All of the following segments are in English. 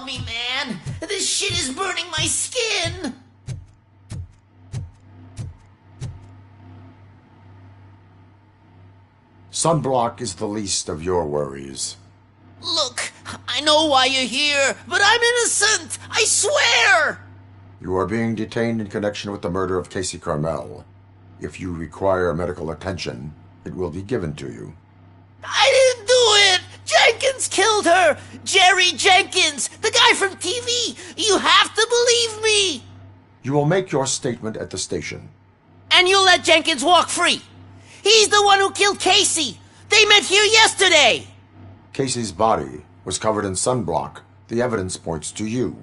help me, man. This shit is burning my skin. Sunblock is the least of your worries. Look, I know why you're here, but I'm innocent. I swear. You are being detained in connection with the murder of Casey Carmel. If you require medical attention, it will be given to you. I didn't do it! Jenkins killed her! Jerry Jenkins! The guy from TV! You have to believe me! You will make your statement at the station. And you'll let Jenkins walk free! He's the one who killed Casey! They met here yesterday! Casey's body was covered in sunblock. The evidence points to you.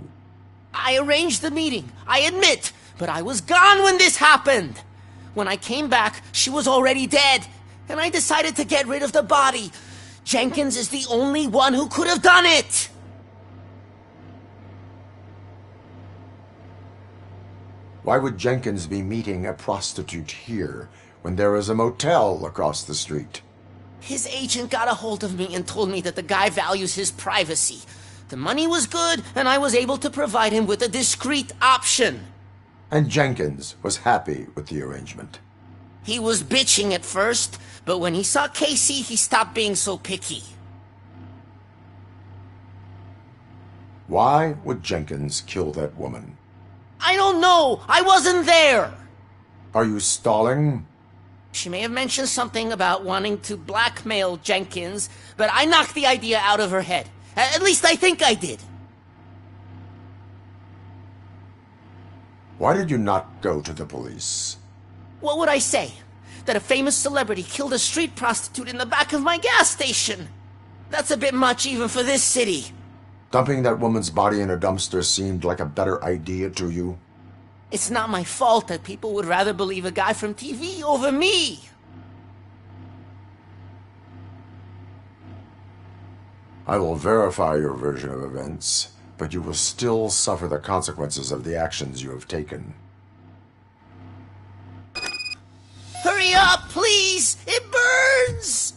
I arranged the meeting, I admit, but I was gone when this happened! When I came back, she was already dead, and I decided to get rid of the body. Jenkins is the only one who could have done it! Why would Jenkins be meeting a prostitute here when there is a motel across the street? His agent got a hold of me and told me that the guy values his privacy. The money was good, and I was able to provide him with a discreet option. And Jenkins was happy with the arrangement. He was bitching at first, but when he saw Casey, he stopped being so picky. Why would Jenkins kill that woman? I don't know! I wasn't there! Are you stalling? She may have mentioned something about wanting to blackmail Jenkins, but I knocked the idea out of her head. At least I think I did. Why did you not go to the police? What would I say? That a famous celebrity killed a street prostitute in the back of my gas station? That's a bit much even for this city. Dumping that woman's body in a dumpster seemed like a better idea to you? It's not my fault that people would rather believe a guy from TV over me. I will verify your version of events, but you will still suffer the consequences of the actions you have taken. Hurry up, please! It burns!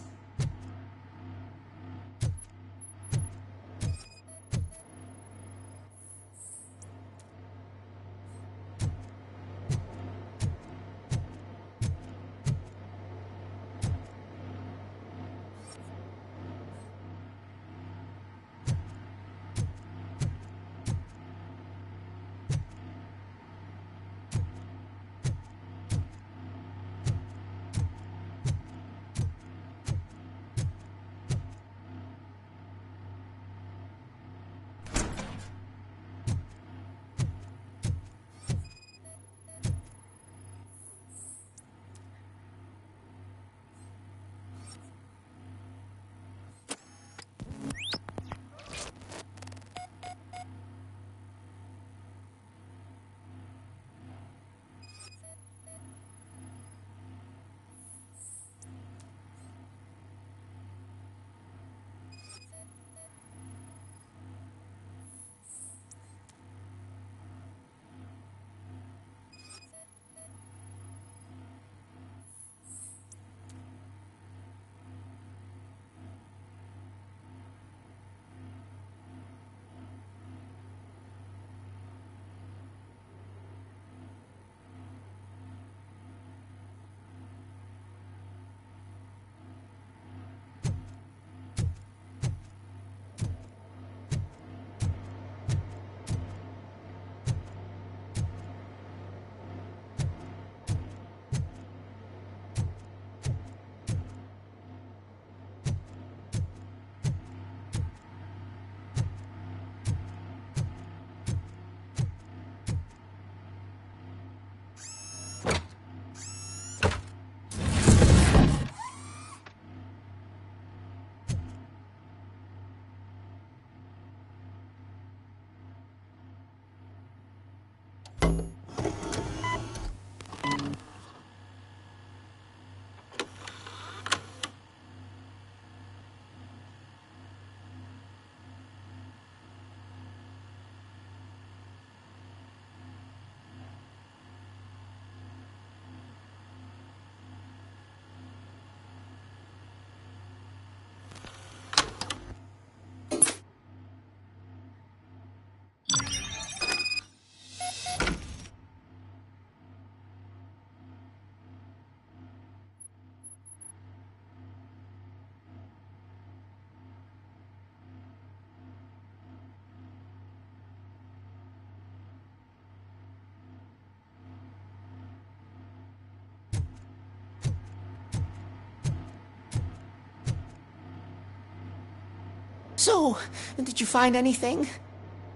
So, did you find anything?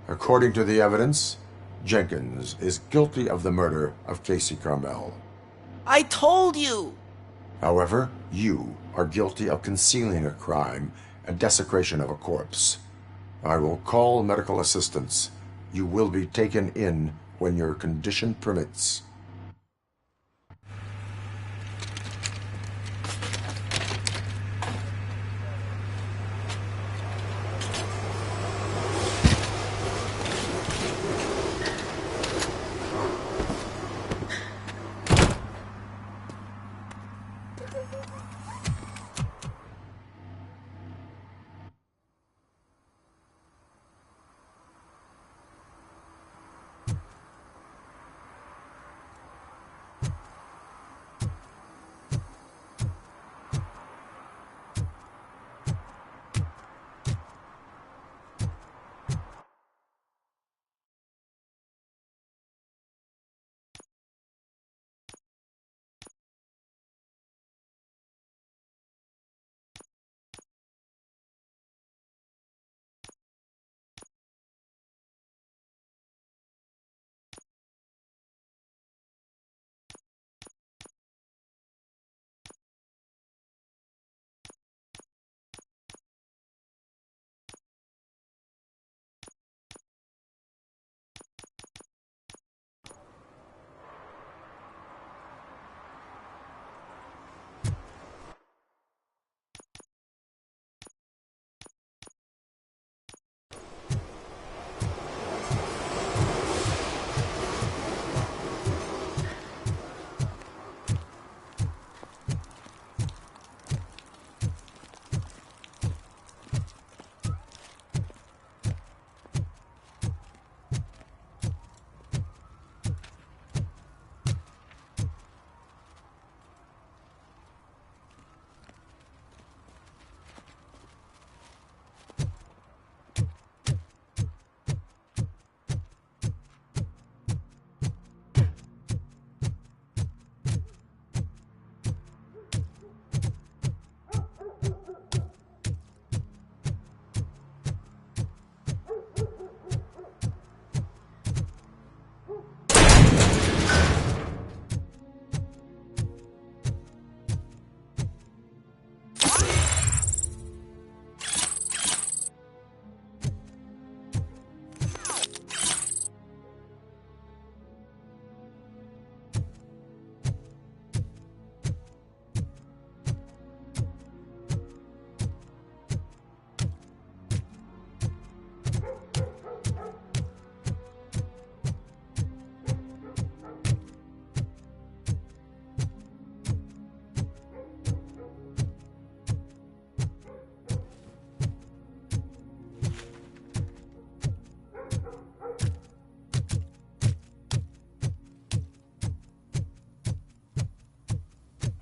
According to the evidence, Jenkins is guilty of the murder of Casey Carmel. I told you! However, you are guilty of concealing a crime and desecration of a corpse. I will call medical assistance. You will be taken in when your condition permits.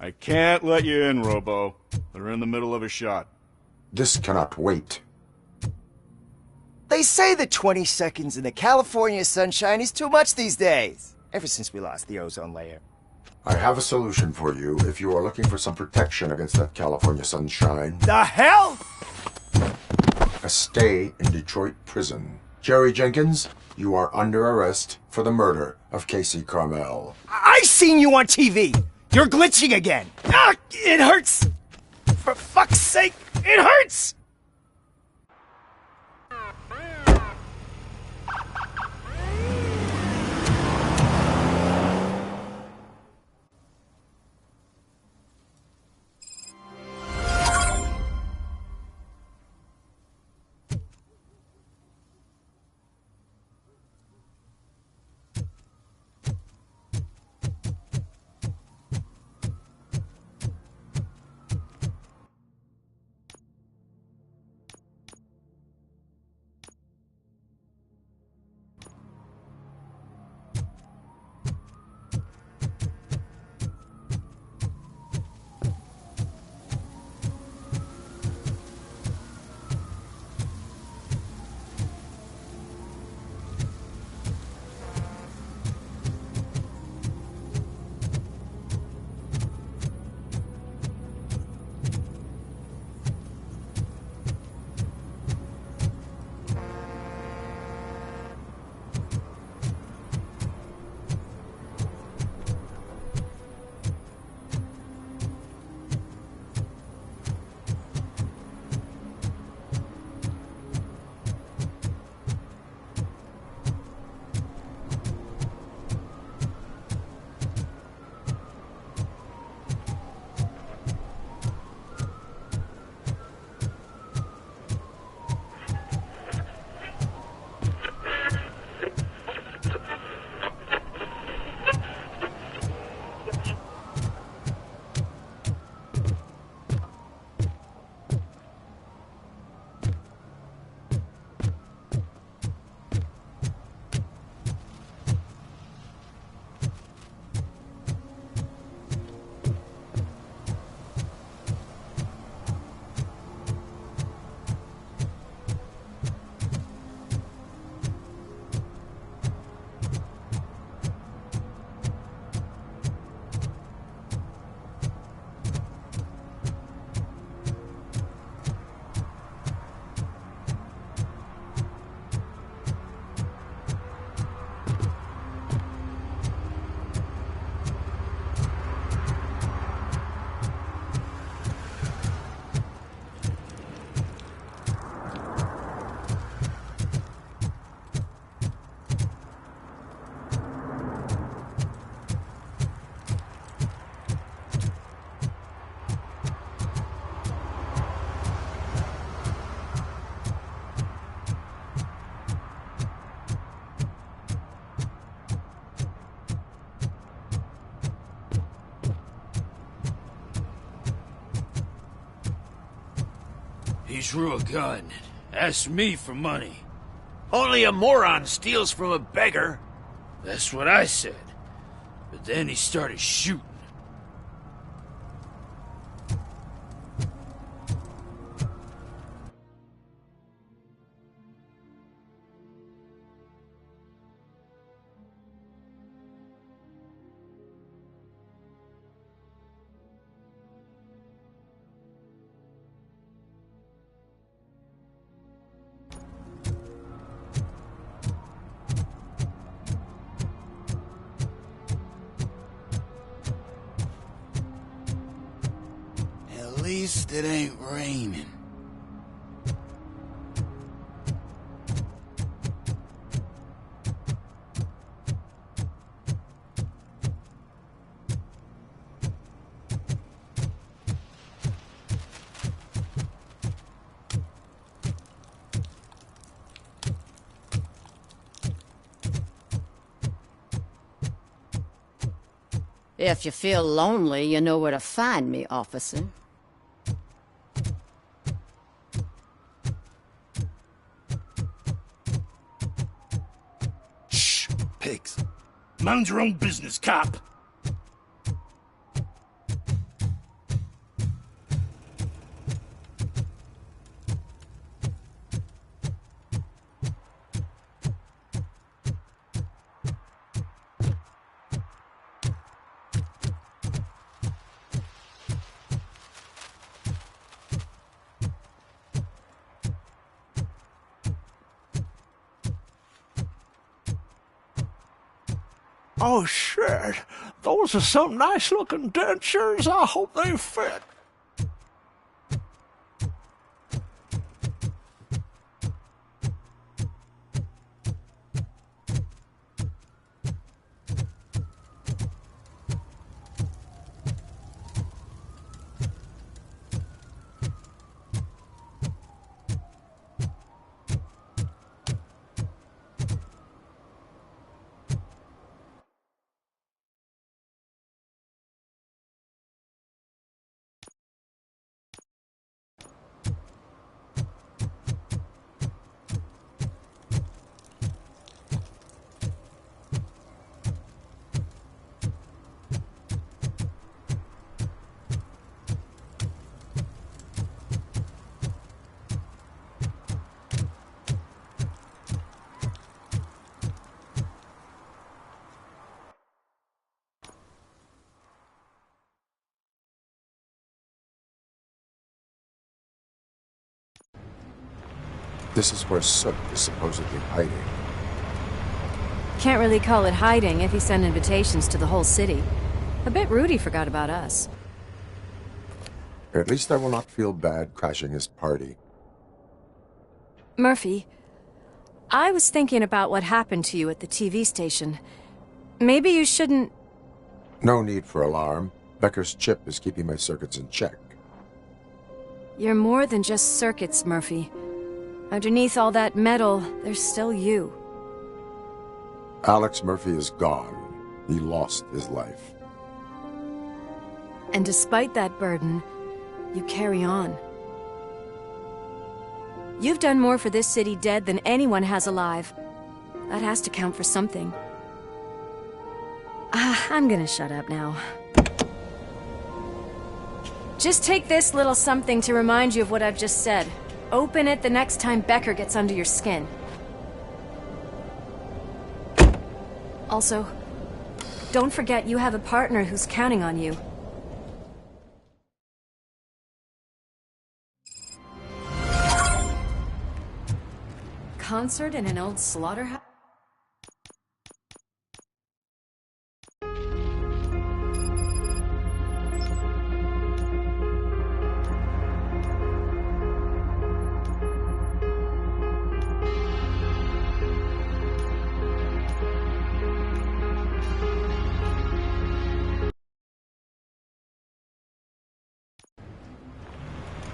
I can't let you in, Robo. They're in the middle of a shot. This cannot wait. They say that 20 seconds in the California sunshine is too much these days, ever since we lost the ozone layer. I have a solution for you if you are looking for some protection against that California sunshine. The hell? A stay in Detroit prison. Jerry Jenkins, you are under arrest for the murder of Casey Carmel. I seen you on TV! You're glitching again! Ah, it hurts! For fuck's sake, it hurts! He drew a gun, asked me for money. Only a moron steals from a beggar. That's what I said. But then he started shooting. At least it ain't raining. If you feel lonely, you know where to find me, officer. Shh, pigs. Mind your own business, cop. Oh, shit. Those are some nice-looking dentures. I hope they fit. This is where Soot is supposedly hiding. Can't really call it hiding if he sent invitations to the whole city. I bet Rudy forgot about us. At least I will not feel bad crashing his party. Murphy, I was thinking about what happened to you at the TV station. Maybe you shouldn't... No need for alarm. Becker's chip is keeping my circuits in check. You're more than just circuits, Murphy. Underneath all that metal, there's still you. Alex Murphy is gone. He lost his life. And despite that burden, you carry on. You've done more for this city dead than anyone has alive. That has to count for something. I'm gonna shut up now. Just take this little something to remind you of what I've just said. Open it the next time Becker gets under your skin. Also, don't forget you have a partner who's counting on you. Concert in an old slaughterhouse?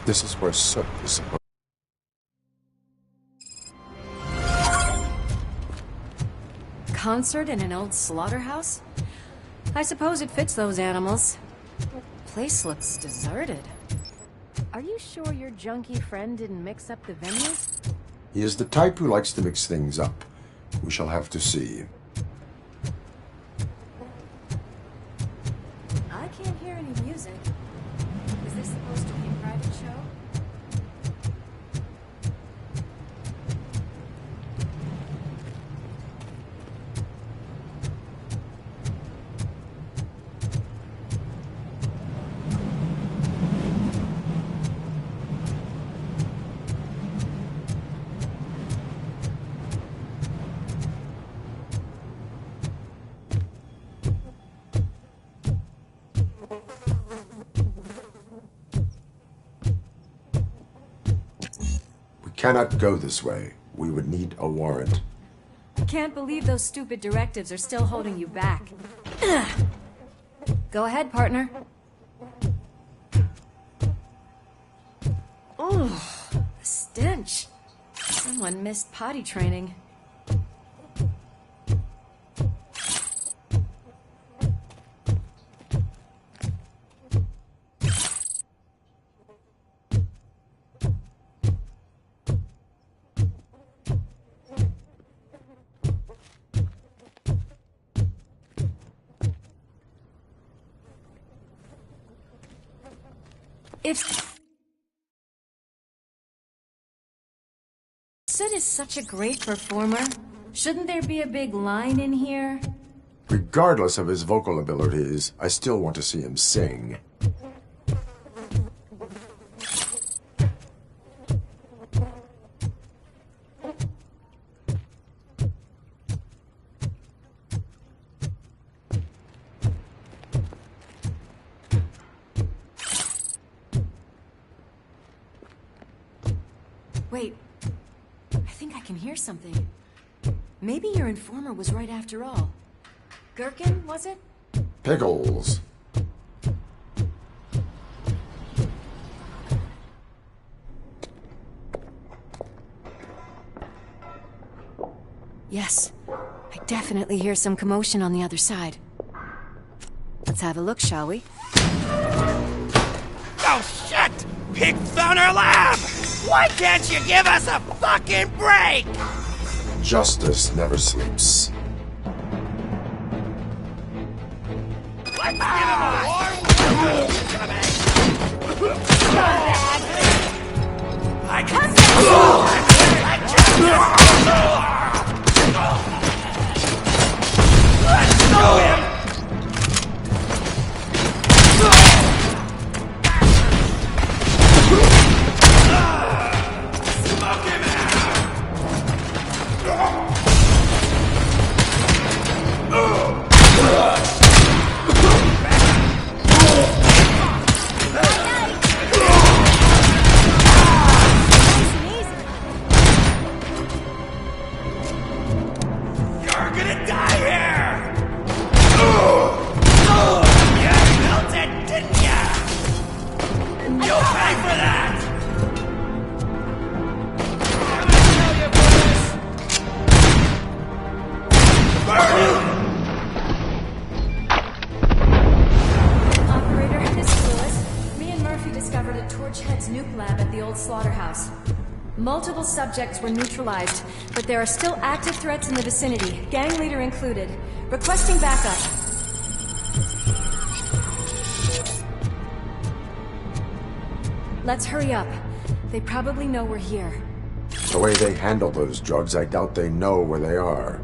This is where Soot is supposed. Concert in an old slaughterhouse? I suppose it fits those animals. Place looks deserted. Are you sure your junkie friend didn't mix up the venues? He is the type who likes to mix things up. We shall have to see. I can't hear any music. Is this supposed to be a private show? Cannot go this way. We would need a warrant. Can't believe those stupid directives are still holding you back. Go ahead, partner. Oh, the stench. Someone missed potty training. If Sid is such a great performer, shouldn't there be a big line in here? Regardless of his vocal abilities, I still want to see him sing. Wait, I think I can hear something. Maybe your informer was right after all. Gherkin, was it? Pickles. Yes, I definitely hear some commotion on the other side. Let's have a look, shall we? Oh, shit! Pig found our lab! Why can't you give us a fucking break? Justice never sleeps. Let's give him a warm I can Let's go him! Multiple subjects were neutralized, but there are still active threats in the vicinity, gang leader included. Requesting backup. Let's hurry up. They probably know we're here. The way they handle those drugs, I doubt they know where they are.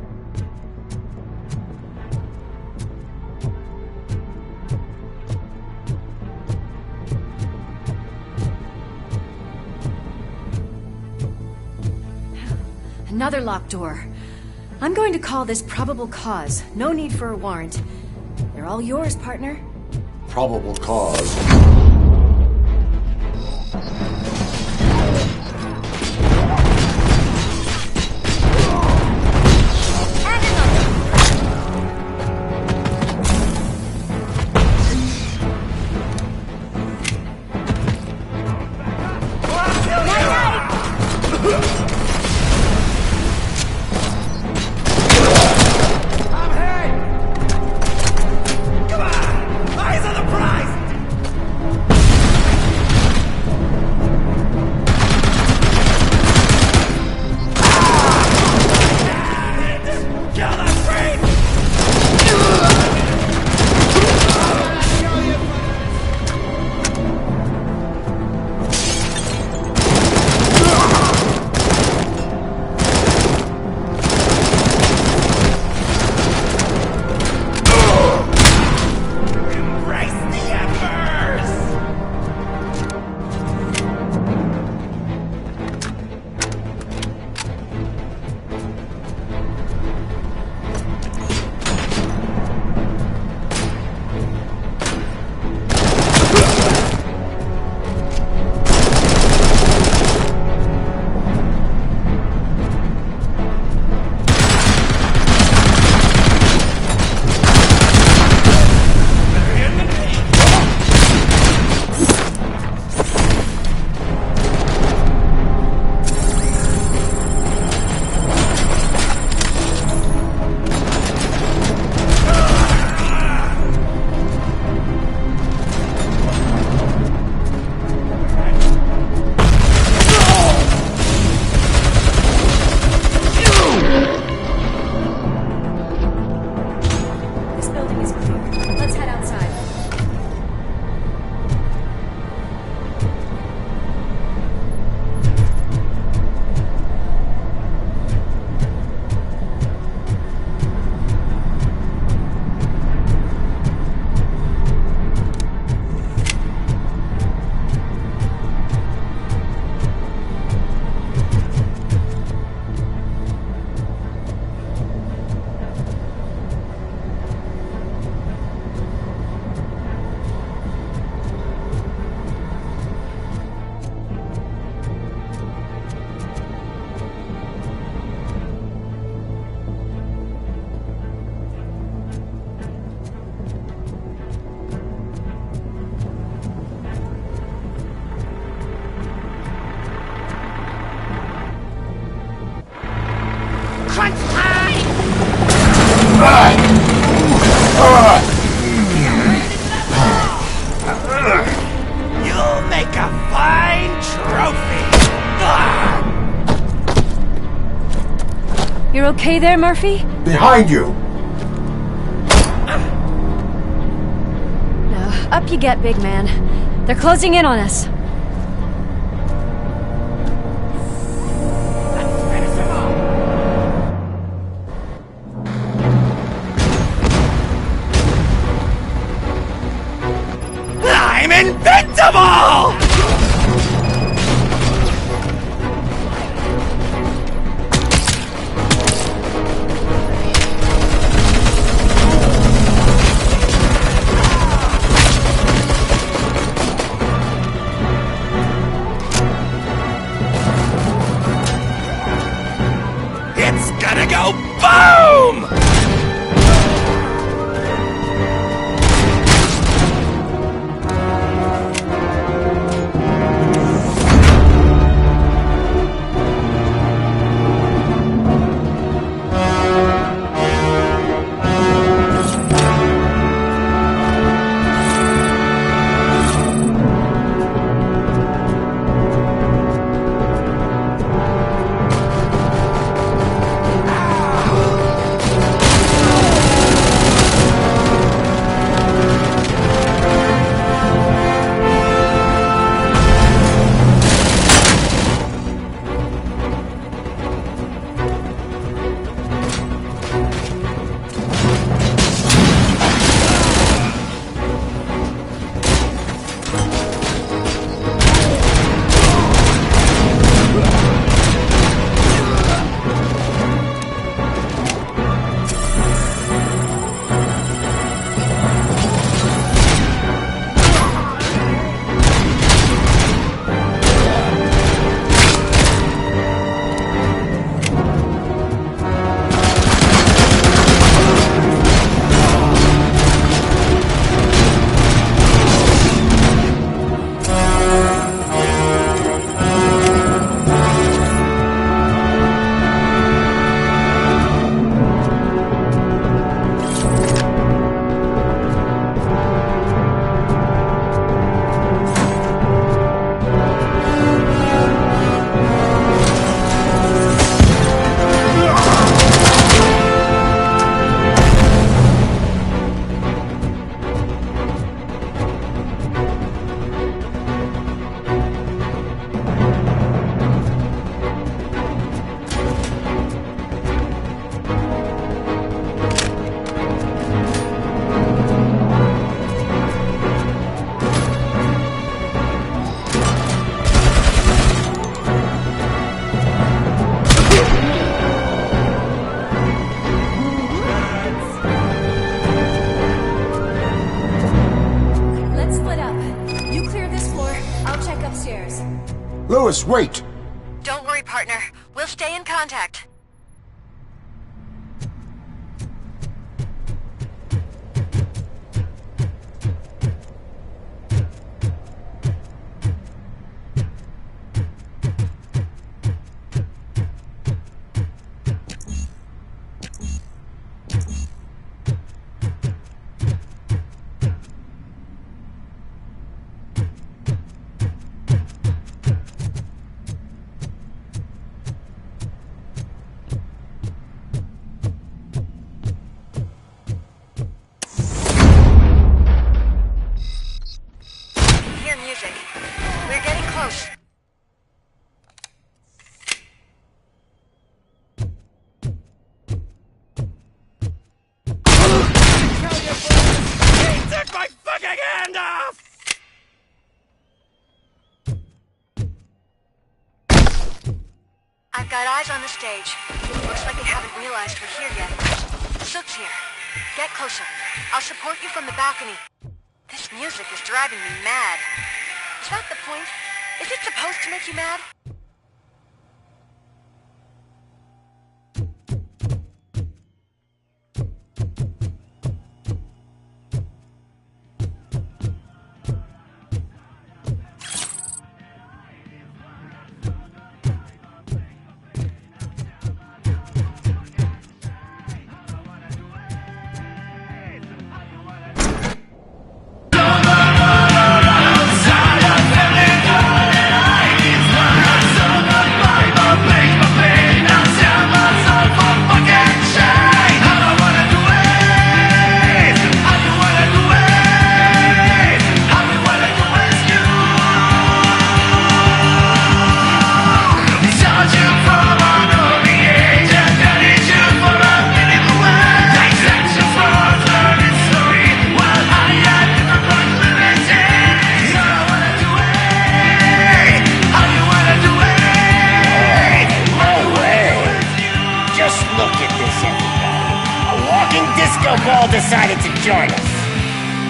Another locked door. I'm going to call this probable cause. No need for a warrant. They're all yours, partner. Probable cause. a fine trophy! You're okay there, Murphy? Behind you! Up you get, big man. They're closing in on us. I'm invincible! It's gonna go boom! Lewis, wait! Don't worry, partner. We'll stay in contact. I've got eyes on the stage. Looks like they haven't realized we're here yet. Sook's here. Get closer. I'll support you from the balcony. This music is driving me mad. Is that the point? Is it supposed to make you mad? join us.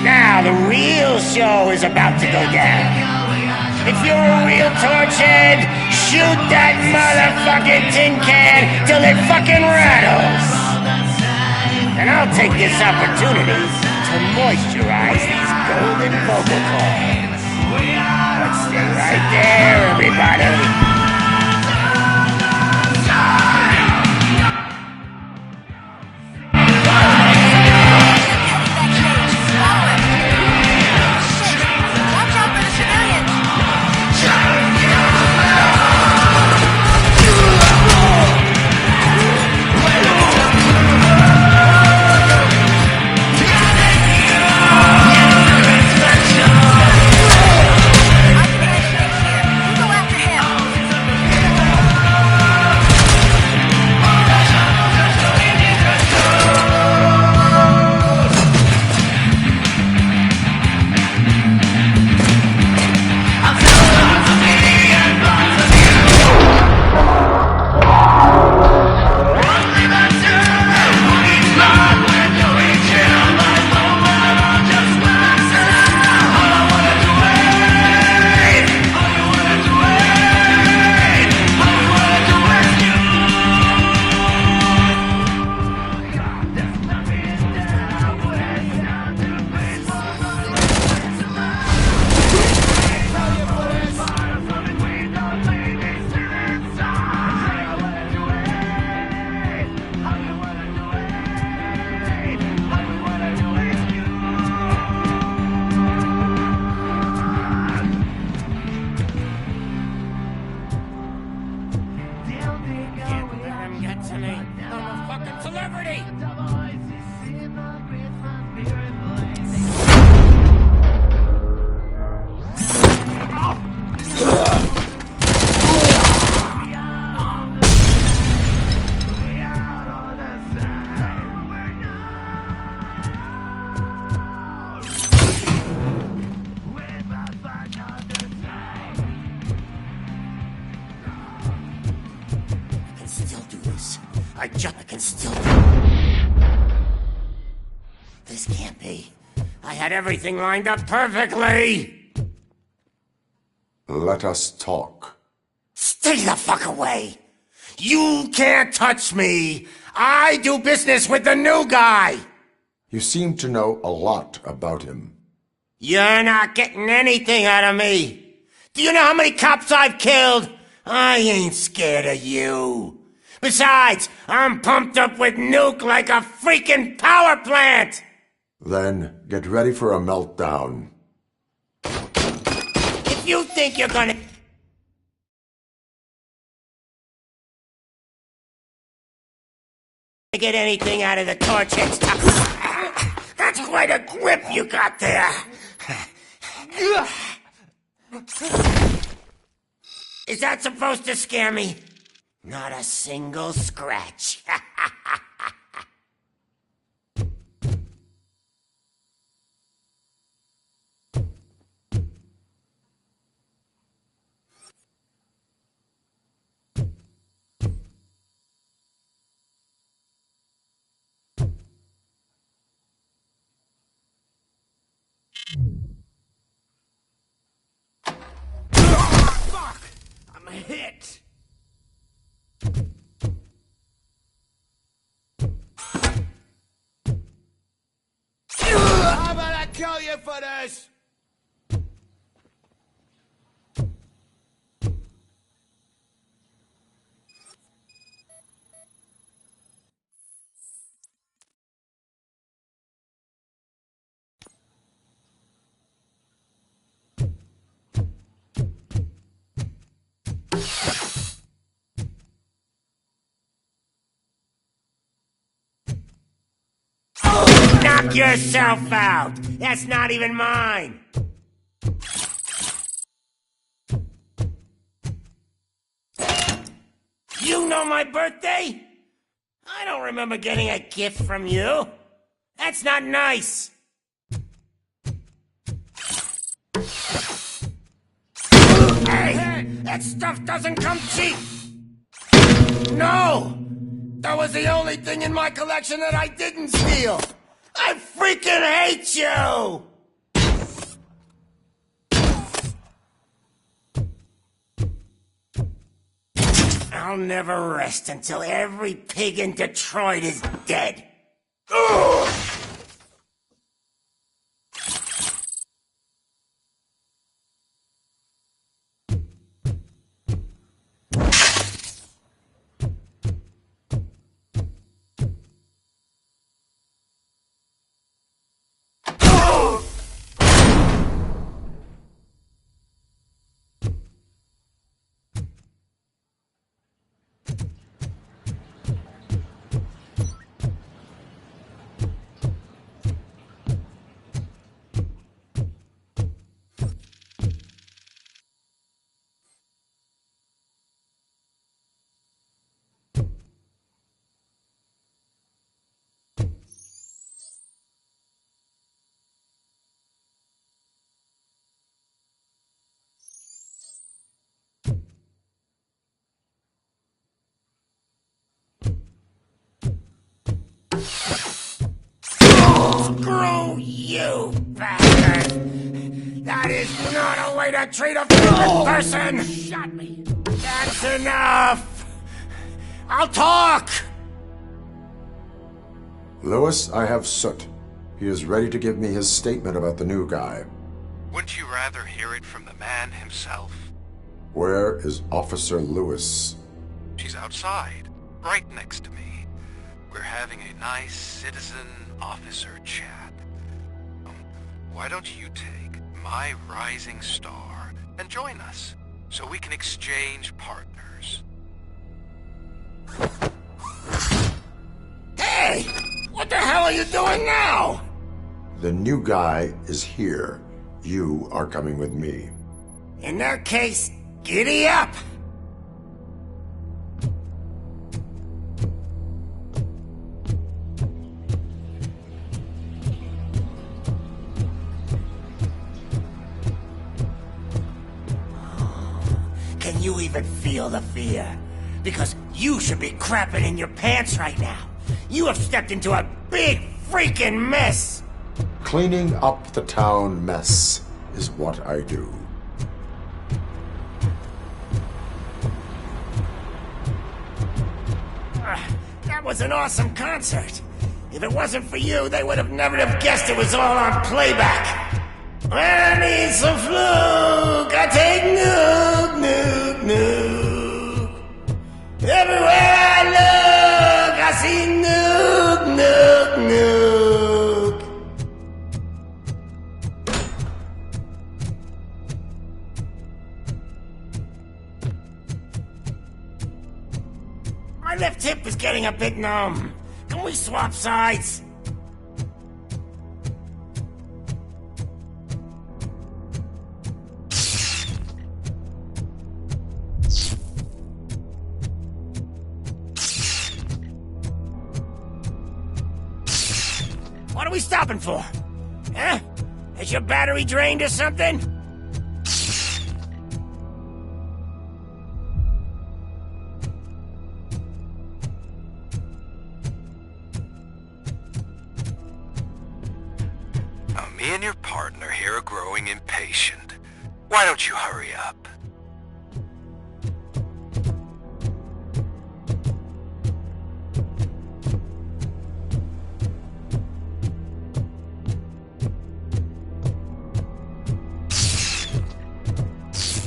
Now the real show is about to go down. If you're a real torchhead, shoot that motherfucking tin can till it fucking rattles. And I'll take this opportunity to moisturize these golden vocal cords. Let's stay right there, everybody. I can still... This can't be. I had everything lined up perfectly! Let us talk. Stay the fuck away! You can't touch me! I do business with the new guy! You seem to know a lot about him. You're not getting anything out of me! Do you know how many cops I've killed? I ain't scared of you. Besides, I'm pumped up with nuke like a freaking power plant! Then get ready for a meltdown. If you think you're gonna... get anything out of the torchhead stuff... That's quite a grip you got there! Is that supposed to scare me? Not a single scratch. Fuck! I'm hit! How about I kill you for this? Knock yourself out! That's not even mine! You know my birthday? I don't remember getting a gift from you. That's not nice! Hey! That stuff doesn't come cheap! No! That was the only thing in my collection that I didn't steal! I freaking hate you! I'll never rest until every pig in Detroit is dead. Ugh! Screw you, bastard! That is not a way to treat a human person! Shot me! That's enough! I'll talk! Lewis, I have Soot. He is ready to give me his statement about the new guy. Wouldn't you rather hear it from the man himself? Where is Officer Lewis? She's outside, right next to me. We're having a nice citizen-officer chat. Why don't you take my rising star and join us, so we can exchange partners? Hey! What the hell are you doing now? The new guy is here. You are coming with me. In that case, giddy up! Can you even feel the fear? Because you should be crapping in your pants right now. You have stepped into a big freaking mess! Cleaning up the town mess is what I do. That was an awesome concert. If it wasn't for you, they would have never have guessed it was all on playback. When I need some fluke, I take nuke, nuke, nuke. Everywhere I look, I see nuke, nuke, nuke. My left hip is getting a bit numb. Can we swap sides? What are we stopping for? Huh? Is your battery drained or something? Now, me and your partner here are growing impatient. Why don't you hurry up?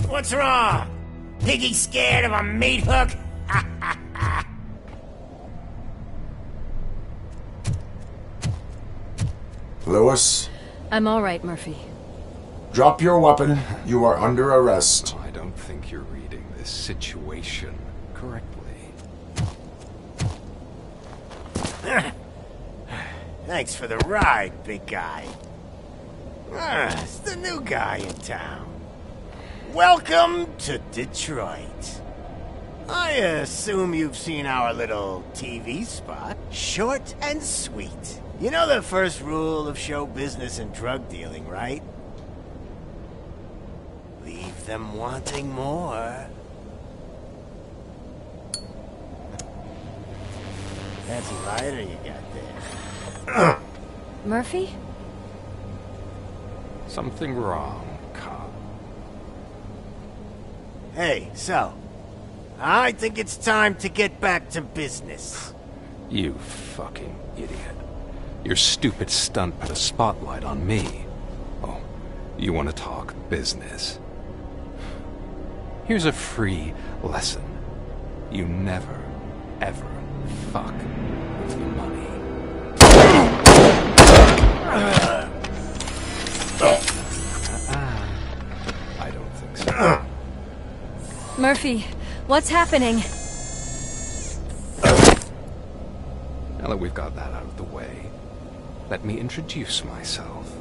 What's wrong? Piggy scared of a meat hook? Lewis, I'm all right, Murphy. drop your weapon. You are under arrest. I don't think you're reading this situation correctly. Thanks for the ride, big guy. It's the new guy in town. Welcome to Detroit. I assume you've seen our little TV spot. Short and sweet. You know the first rule of show business and drug dealing, right? Leave them wanting more. Fancy lighter you got there. Murphy? Something wrong, cop. Hey, so, I think it's time to get back to business. You fucking idiot. Your stupid stunt put a spotlight on me. Oh, you want to talk business? Here's a free lesson. You never, ever fuck with the money. I don't think so. Murphy, what's happening? Now that we've got that out of the way, let me introduce myself.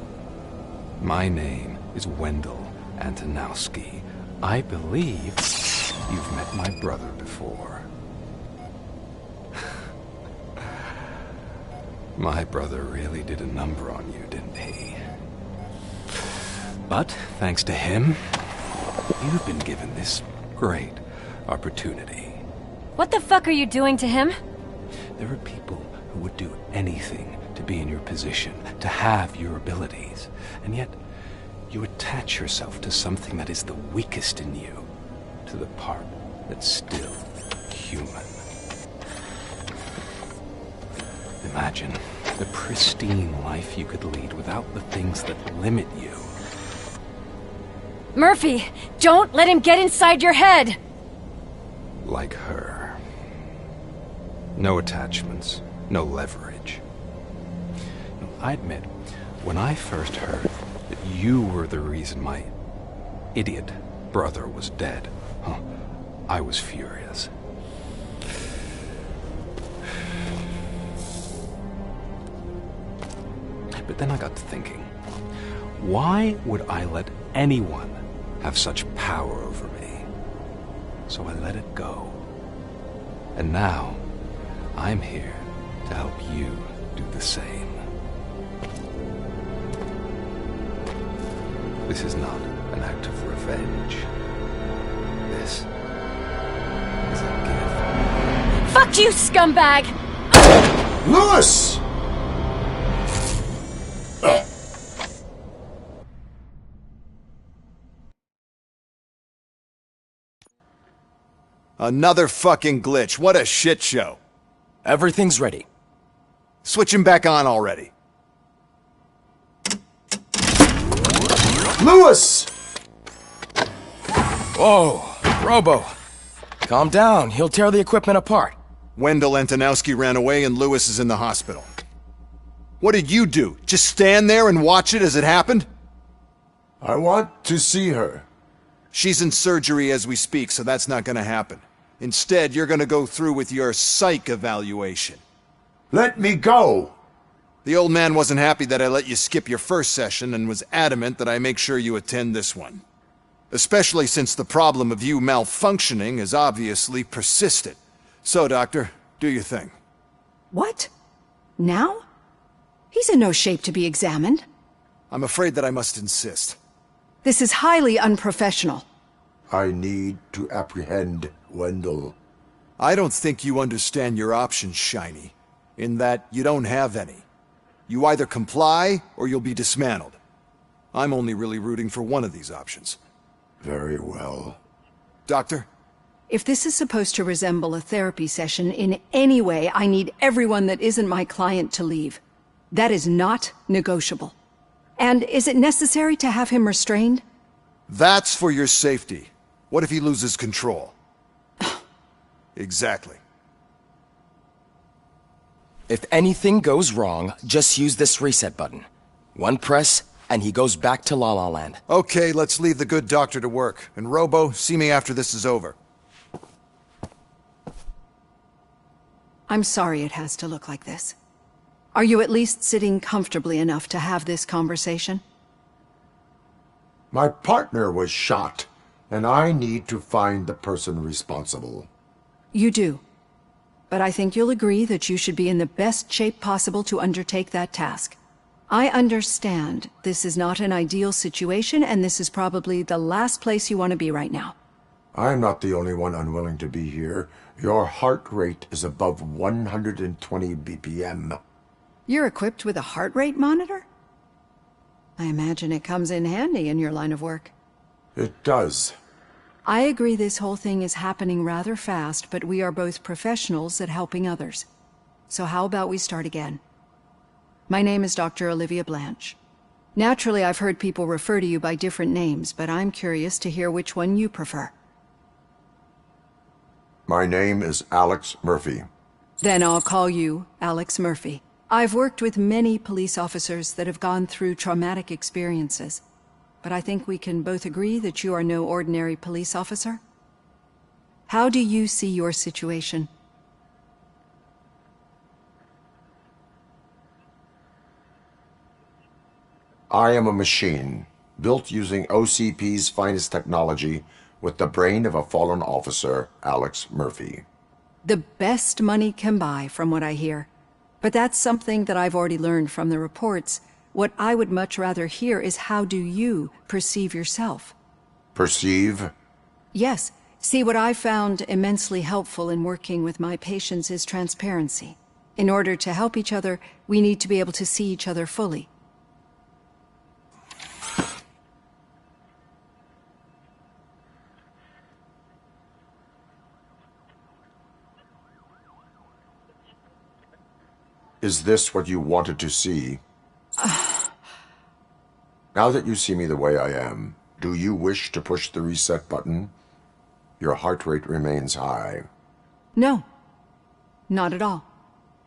My name is Wendell Antonowski. I believe you've met my brother before. My brother really did a number on you, didn't he? But, thanks to him, you've been given this great opportunity. What the fuck are you doing to him? There are people who would do anything to be in your position, to have your abilities, and yet you attach yourself to something that is the weakest in you, to the part that's still human. Imagine the pristine life you could lead without the things that limit you. Murphy, don't let him get inside your head! Like her. No attachments, no leverage. I admit, when I first heard that you were the reason my idiot brother was dead, I was furious. But then I got to thinking, why would I let anyone have such power over me? So I let it go. And now, I'm here to help you do the same. This is not an act of revenge. This is a gift. Fuck you, scumbag! Lewis! Another fucking glitch. What a shit show. Everything's ready. Switch him back on already. Lewis! Whoa, Robo. Calm down. He'll tear the equipment apart. Wendell Antonowski ran away and Lewis is in the hospital. What did you do? Just stand there and watch it as it happened? I want to see her. She's in surgery as we speak, so that's not gonna happen. Instead, you're gonna go through with your psych evaluation. Let me go! The old man wasn't happy that I let you skip your first session and was adamant that I make sure you attend this one. Especially since the problem of you malfunctioning is obviously persistent. So, Doctor, do your thing. What? Now? He's in no shape to be examined. I'm afraid that I must insist. This is highly unprofessional. I need to apprehend Wendell. I don't think you understand your options, Shiny, in that you don't have any. You either comply, or you'll be dismantled. I'm only really rooting for one of these options. Very well. Doctor? If this is supposed to resemble a therapy session in any way, I need everyone that isn't my client to leave. That is not negotiable. And is it necessary to have him restrained? That's for your safety. What if he loses control? Exactly. If anything goes wrong, just use this reset button. One press, and he goes back to La La Land. Okay, let's leave the good doctor to work. And Robo, see me after this is over. I'm sorry it has to look like this. Are you at least sitting comfortably enough to have this conversation? My partner was shot, and I need to find the person responsible. You do. But I think you'll agree that you should be in the best shape possible to undertake that task. I understand this is not an ideal situation, and this is probably the last place you want to be right now. I'm not the only one unwilling to be here. Your heart rate is above 120 BPM. You're equipped with a heart rate monitor? I imagine it comes in handy in your line of work. It does. I agree this whole thing is happening rather fast, but we are both professionals at helping others. So how about we start again? My name is Dr. Olivia Blanche. Naturally, I've heard people refer to you by different names, but I'm curious to hear which one you prefer. My name is Alex Murphy. Then I'll call you Alex Murphy. I've worked with many police officers that have gone through traumatic experiences, but I think we can both agree that you are no ordinary police officer. How do you see your situation? I am a machine, built using OCP's finest technology, with the brain of a fallen officer, Alex Murphy. The best money can buy, from what I hear. But that's something that I've already learned from the reports. What I would much rather hear is how do you perceive yourself? Perceive? Yes. See, what I found immensely helpful in working with my patients is transparency. In order to help each other, we need to be able to see each other fully. Is this what you wanted to see? Now that you see me the way I am, do you wish to push the reset button? Your heart rate remains high. No. Not at all.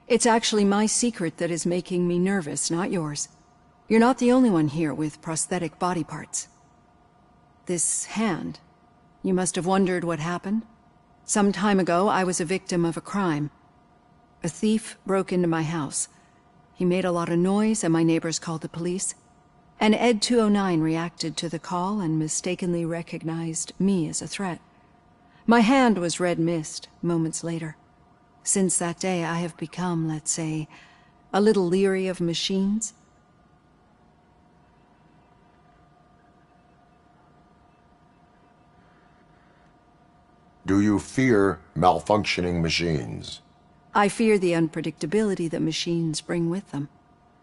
It's actually my secret that is making me nervous, not yours. You're not the only one here with prosthetic body parts. This hand, you must have wondered what happened. Some time ago, I was a victim of a crime. A thief broke into my house. He made a lot of noise and my neighbors called the police. And Ed 209 reacted to the call and mistakenly recognized me as a threat. My hand was red mist moments later. Since that day, I have become, let's say, a little leery of machines. Do you fear malfunctioning machines? I fear the unpredictability that machines bring with them.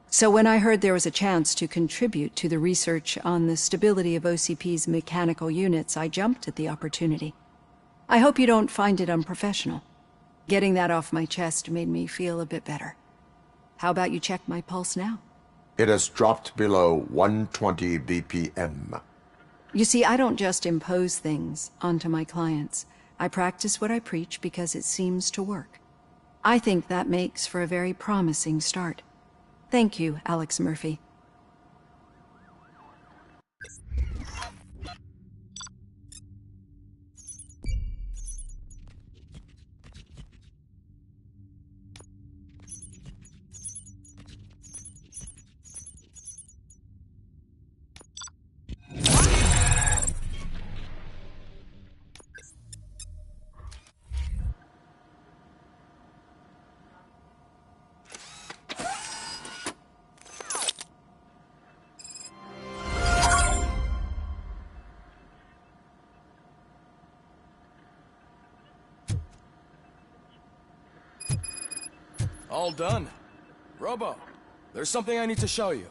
So when I heard there was a chance to contribute to the research on the stability of OCP's mechanical units, I jumped at the opportunity. I hope you don't find it unprofessional. Getting that off my chest made me feel a bit better. How about you check my pulse now? It has dropped below 120 BPM. You see, I don't just impose things onto my clients. I practice what I preach because it seems to work. I think that makes for a very promising start. Thank you, Alex Murphy. All done. Robo, there's something I need to show you.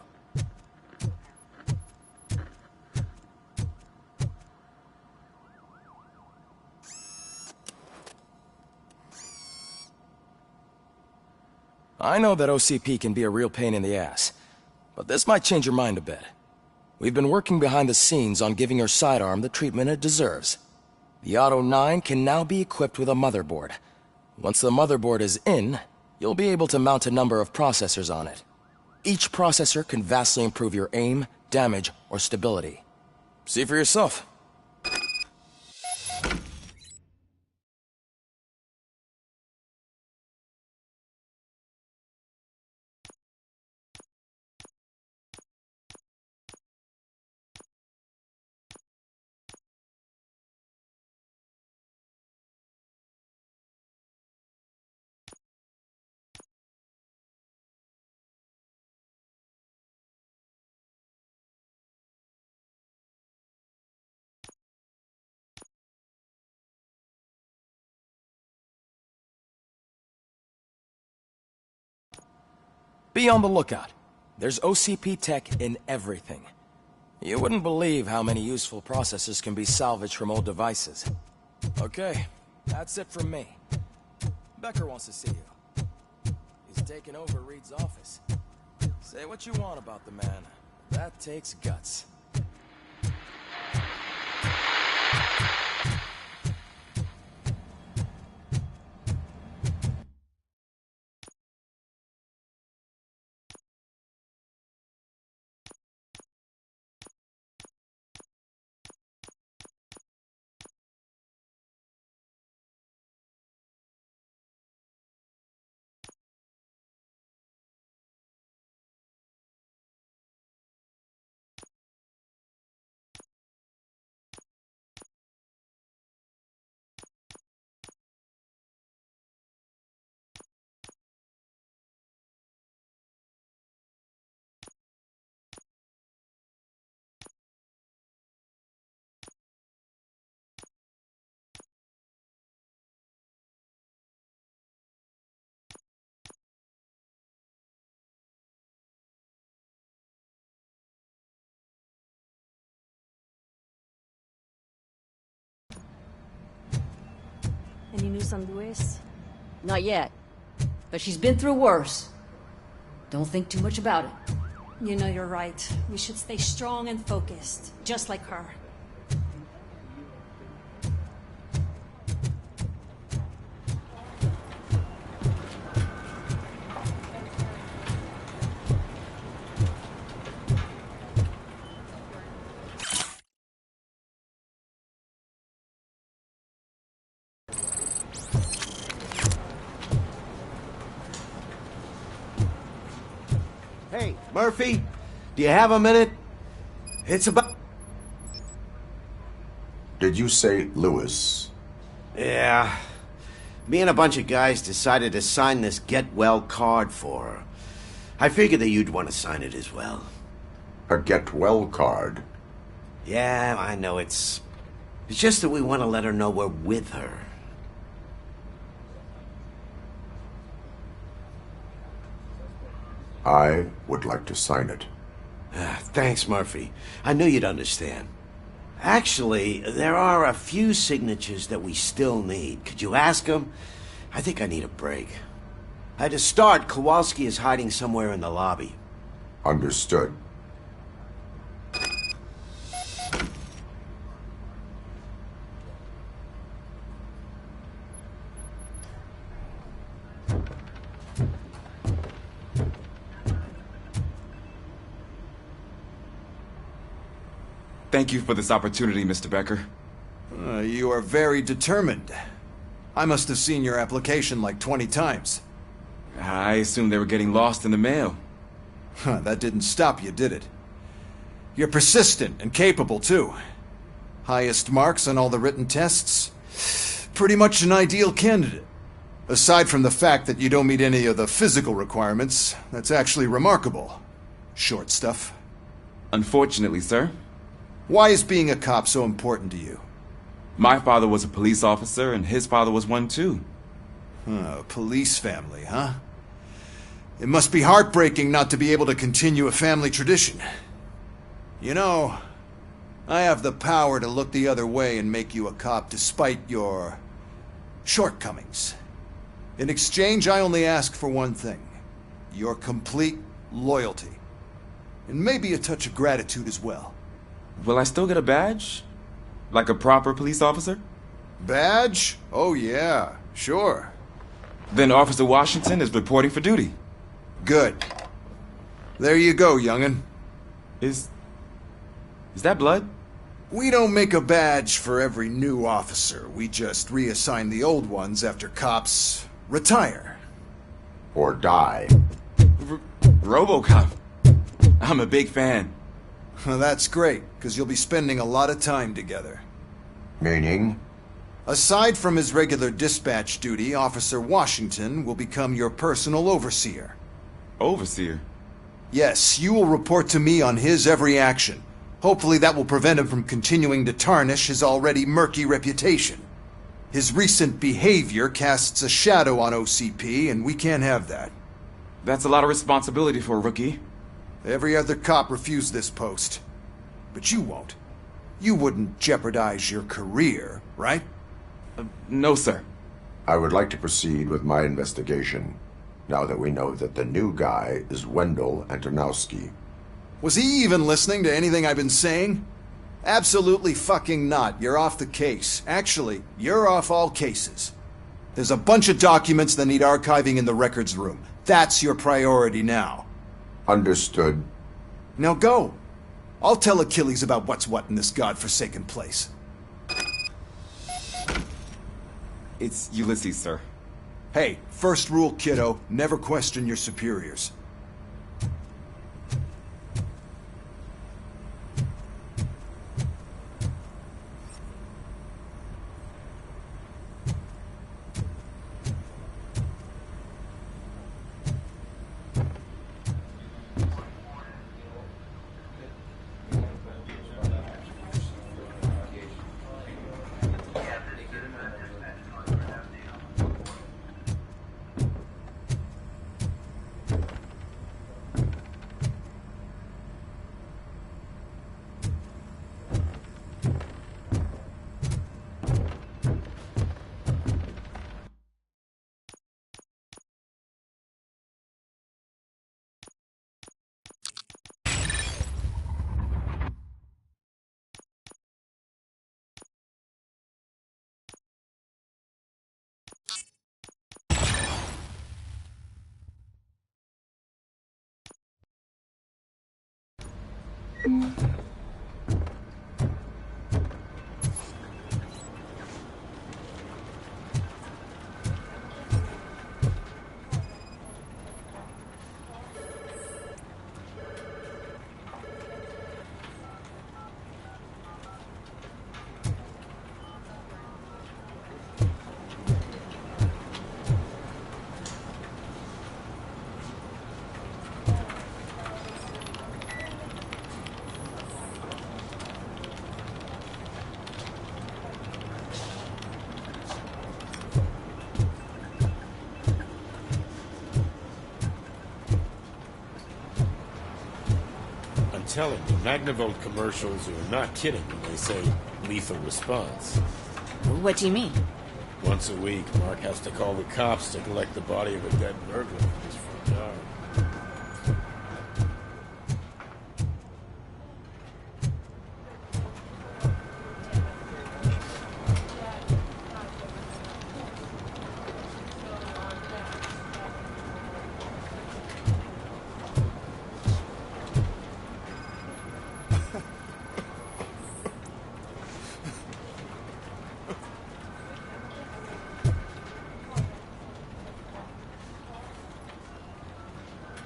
I know that OCP can be a real pain in the ass, but this might change your mind a bit. We've been working behind the scenes on giving your sidearm the treatment it deserves. The Auto 9 can now be equipped with a motherboard. Once the motherboard is in, you'll be able to mount a number of processors on it. Each processor can vastly improve your aim, damage, or stability. See for yourself. Be on the lookout. There's OCP tech in everything. You wouldn't believe how many useful processors can be salvaged from old devices. Okay, that's it from me. Becker wants to see you. He's taken over Reed's office. Say what you want about the man. That takes guts. Any news on Luis? Not yet. But she's been through worse. Don't think too much about it. You know you're right. We should stay strong and focused, just like her. Hey, Murphy, do you have a minute? It's about... Did you say Lewis? Yeah. Me and a bunch of guys decided to sign this get well card for her. I figured that you'd want to sign it as well. A get well card? Yeah, I know it's just that we want to let her know we're with her. I would like to sign it. Thanks, Murphy. I knew you'd understand. Actually, there are a few signatures that we still need. Could you ask them? I think I need a break. To start, Kowalski is hiding somewhere in the lobby. Understood. Thank you for this opportunity, Mr. Becker. You are very determined. I must have seen your application like 20 times. I assumed they were getting lost in the mail. That didn't stop you, did it? You're persistent and capable, too. Highest marks on all the written tests. Pretty much an ideal candidate. Aside from the fact that you don't meet any of the physical requirements, that's actually remarkable. Short stuff. Unfortunately, sir. Why is being a cop so important to you? My father was a police officer, and his father was one too. Police family, huh? It must be heartbreaking not to be able to continue a family tradition. You know, I have the power to look the other way and make you a cop despite your shortcomings. In exchange, I only ask for one thing. Your complete loyalty. And maybe a touch of gratitude as well. Will I still get a badge? Like a proper police officer? Badge? Oh yeah, sure. Then Officer Washington is reporting for duty. Good. There you go, young'un. Is that blood? We don't make a badge for every new officer. We just reassign the old ones after cops retire. Or die. RoboCop. I'm a big fan. That's great, because you'll be spending a lot of time together. Meaning? Aside from his regular dispatch duty, Officer Washington will become your personal overseer. Overseer? Yes, you will report to me on his every action. Hopefully that will prevent him from continuing to tarnish his already murky reputation. His recent behavior casts a shadow on OCP, and we can't have that. That's a lot of responsibility for a rookie. Every other cop refused this post. But you won't. You wouldn't jeopardize your career, right? No, sir. I would like to proceed with my investigation, now that we know that the new guy is Wendell Antonowski. Was he even listening to anything I've been saying? Absolutely fucking not. You're off the case. Actually, you're off all cases. There's a bunch of documents that need archiving in the records room. That's your priority now. Understood. Now go. I'll tell Achilles about what's what in this godforsaken place. It's Ulysses, sir. Hey, first rule, kiddo, never question your superiors. Telling you, Magnavolt commercials are not kidding when they say lethal response. What do you mean? Once a week, Mark has to call the cops to collect the body of a dead burglar from his front yard.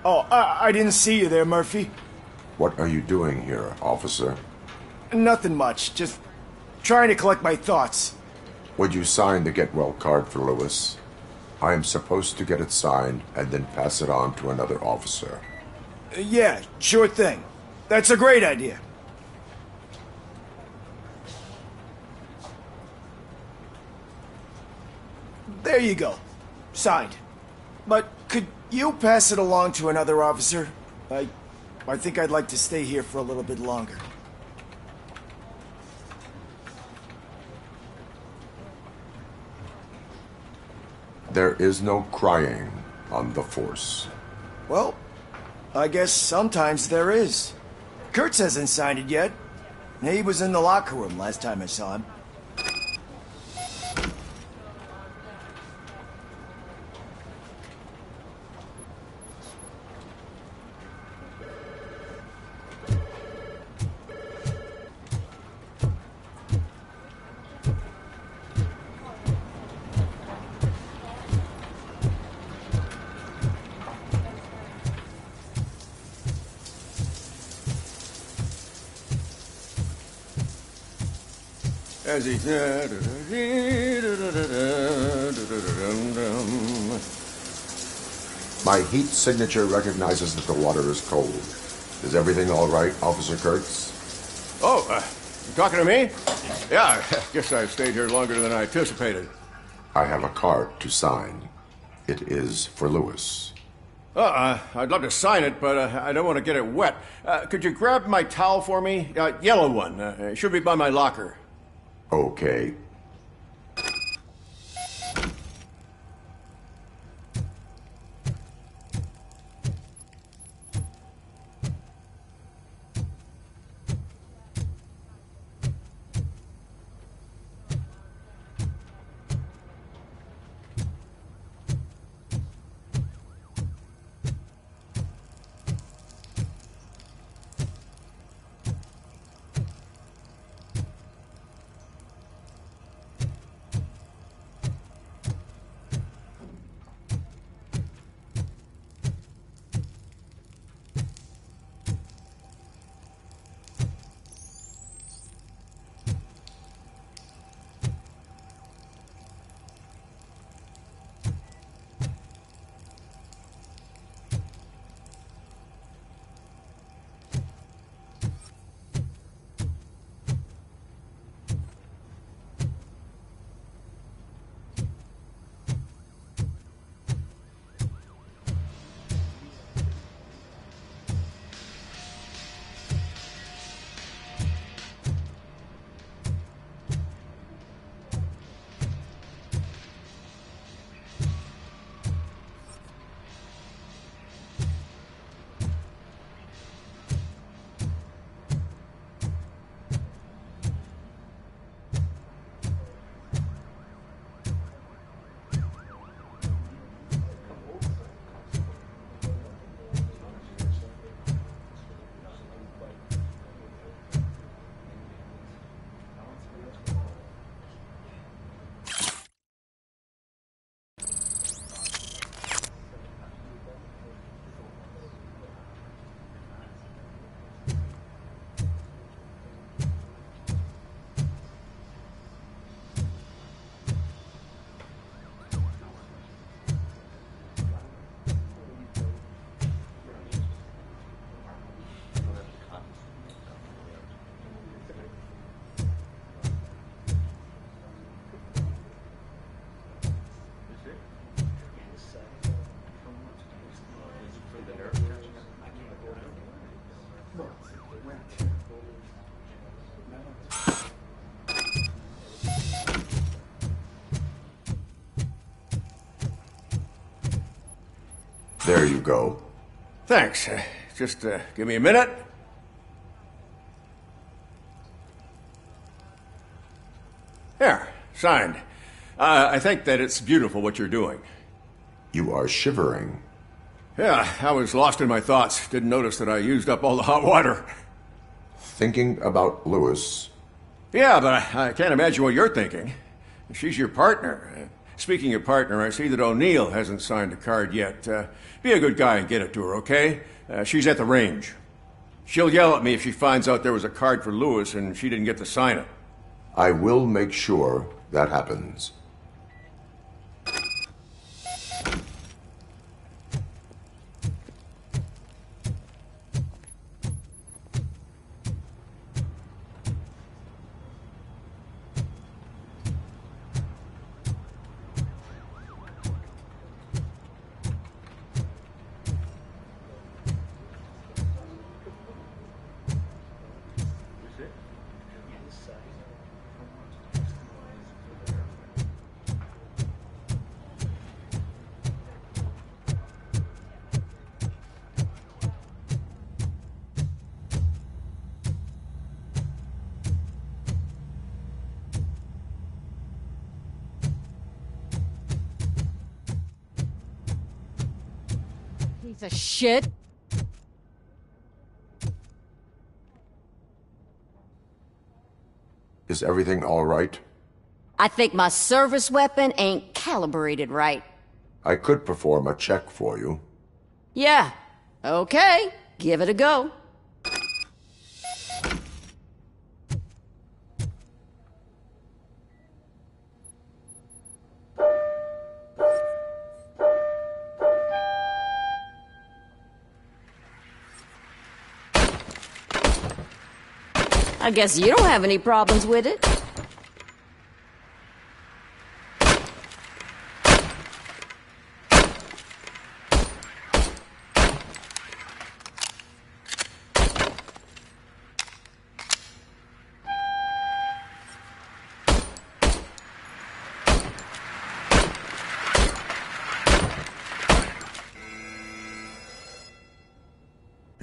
Oh, I didn't see you there, Murphy. What are you doing here, officer? Nothing much, just trying to collect my thoughts. Would you sign the get well card for Lewis? I am supposed to get it signed and then pass it on to another officer. Yeah, sure thing. That's a great idea. There you go. Signed. But could you pass it along to another officer? I think I'd like to stay here for a little bit longer. There is no crying on the force. Well, I guess sometimes there is. Kurtz hasn't signed it yet. He was in the locker room last time I saw him. As he said, my heat signature recognizes that the water is cold. Is everything all right, Officer Kurtz? Oh, you talking to me? Yeah, I guess I stayed here longer than I anticipated. I have a card to sign. It is for Lewis. I'd love to sign it, but I don't want to get it wet. Could you grab my towel for me? Yellow one. It should be by my locker. Okay. There you go. Thanks. Just give me a minute. There, signed. I think that it's beautiful what you're doing. You are shivering. Yeah, I was lost in my thoughts. Didn't notice that I used up all the hot water. Thinking about Lewis. Yeah, but I can't imagine what you're thinking. She's your partner. Speaking of partner, I see that O'Neill hasn't signed a card yet. Be a good guy and get it to her, okay? She's at the range. She'll yell at me if she finds out there was a card for Lewis and she didn't get to sign it. I will make sure that happens. Piece of shit. Is everything all right? I think my service weapon ain't calibrated right. I could perform a check for you. Yeah. Okay. Give it a go. I guess you don't have any problems with it.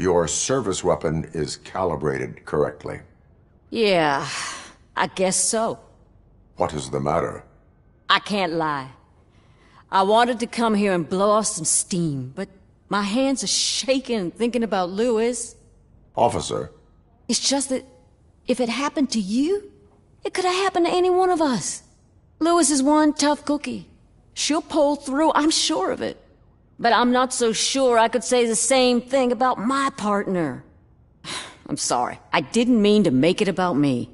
Your service weapon is calibrated correctly. Yeah, I guess so. What is the matter? I can't lie. I wanted to come here and blow off some steam, but my hands are shaking thinking about Lewis. Officer. It's just that if it happened to you, it could have happened to any one of us. Lewis is one tough cookie. She'll pull through, I'm sure of it. But I'm not so sure I could say the same thing about my partner. I'm sorry. I didn't mean to make it about me.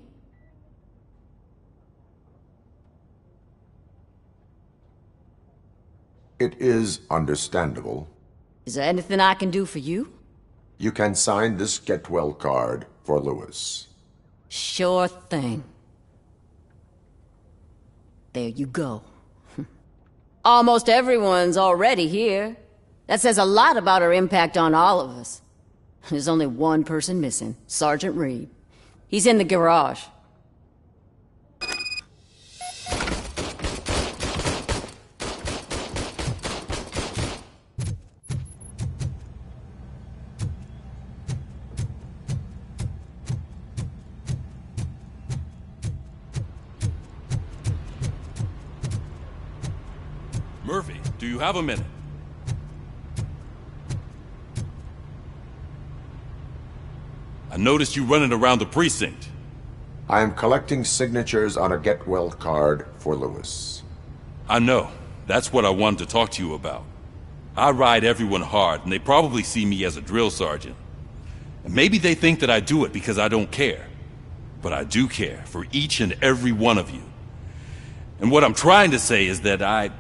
It is understandable. Is there anything I can do for you? You can sign this get well card for Lewis. Sure thing. There you go. Almost everyone's already here. That says a lot about her impact on all of us. There's only one person missing, Sergeant Reed. He's in the garage. Murphy, do you have a minute? I noticed you running around the precinct. I am collecting signatures on a get well card for Lewis. I know. That's what I wanted to talk to you about. I ride everyone hard, and they probably see me as a drill sergeant. And maybe they think that I do it because I don't care. But I do care for each and every one of you. And what I'm trying to say is that I'd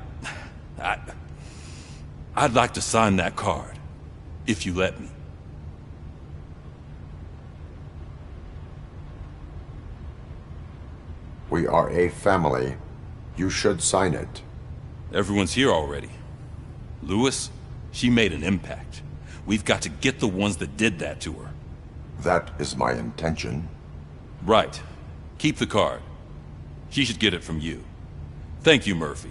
like to sign that card, if you let me. We are a family. You should sign it. Everyone's here already. Lewis, she made an impact. We've got to get the ones that did that to her. That is my intention. Right. Keep the card. She should get it from you. Thank you, Murphy.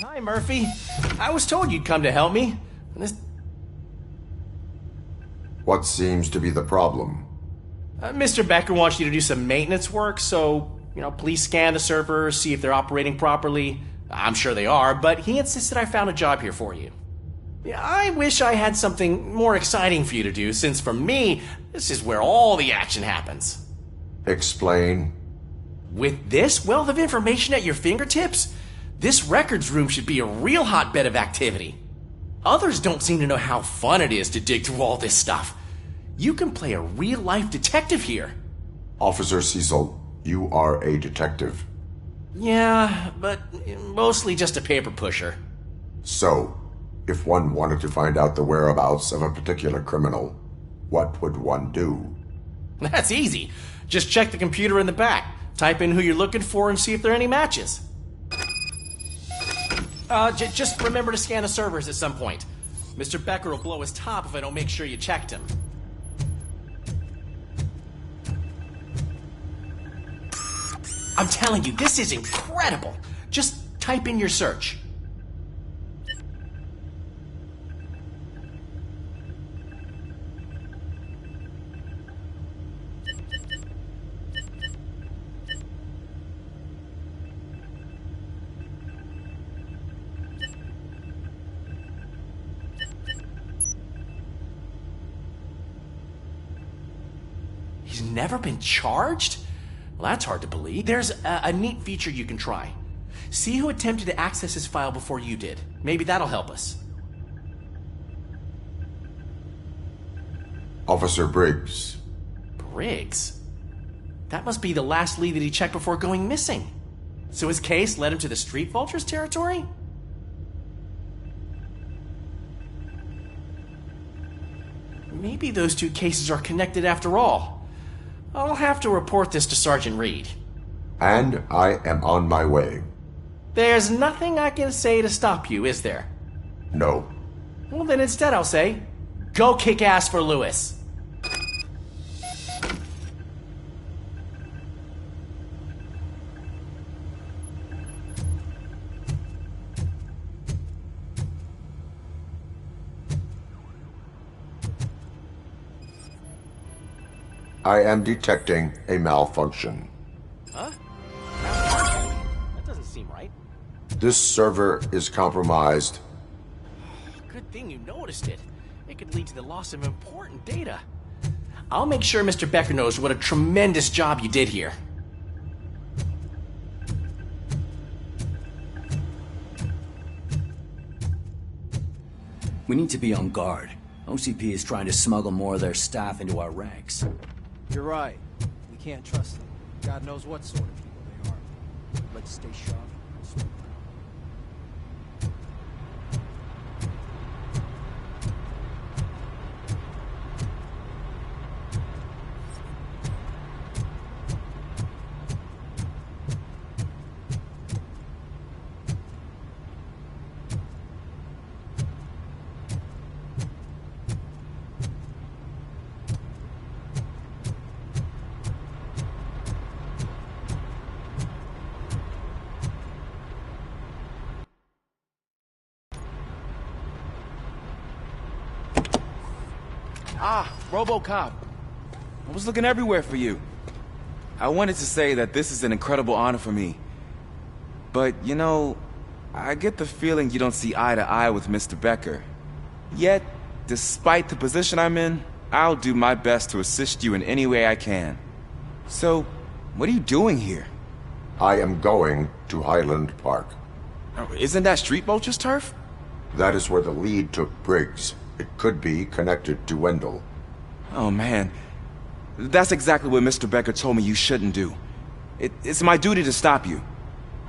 Hi, Murphy. I was told you'd come to help me. What seems to be the problem? Mr. Becker wants you to do some maintenance work, so, please scan the servers, see if they're operating properly. I'm sure they are, but he insisted I found a job here for you. I wish I had something more exciting for you to do, since for me, this is where all the action happens. Explain. With this wealth of information at your fingertips, this records room should be a real hotbed of activity. Others don't seem to know how fun it is to dig through all this stuff. You can play a real-life detective here. Officer Cecil, you are a detective. Yeah, but mostly just a paper pusher. So, if one wanted to find out the whereabouts of a particular criminal, what would one do? That's easy. Just check the computer in the back, type in who you're looking for, and see if there are any matches. Just remember to scan the servers at some point. Mr. Becker will blow his top if I don't make sure you checked him. I'm telling you, this is incredible. Just type in your search. He's never been charged? Well, that's hard to believe. There's a neat feature you can try. See who attempted to access his file before you did. Maybe that'll help us. Officer Briggs. Briggs? That must be the last lead that he checked before going missing. So his case led him to the Street Vultures territory? Maybe those two cases are connected after all. I'll have to report this to Sergeant Reed. And I am on my way. There's nothing I can say to stop you, is there? No. Well, then instead I'll say, go kick ass for Lewis. I am detecting a malfunction. Huh? That doesn't seem right. This server is compromised. Good thing you noticed it. It could lead to the loss of important data. I'll make sure Mr. Becker knows what a tremendous job you did here. We need to be on guard. OCP is trying to smuggle more of their staff into our ranks. You're right. We can't trust them. God knows what sort of people they are. Let's stay sharp. Ah, RoboCop. I was looking everywhere for you. I wanted to say that this is an incredible honor for me. But, you know, I get the feeling you don't see eye to eye with Mr. Becker. Yet, despite the position I'm in, I'll do my best to assist you in any way I can. So, what are you doing here? I am going to Highland Park. Isn't that Street Vulture's turf? That is where the lead took Briggs. It could be connected to Wendell. Oh, man. That's exactly what Mr. Becker told me you shouldn't do. It's my duty to stop you.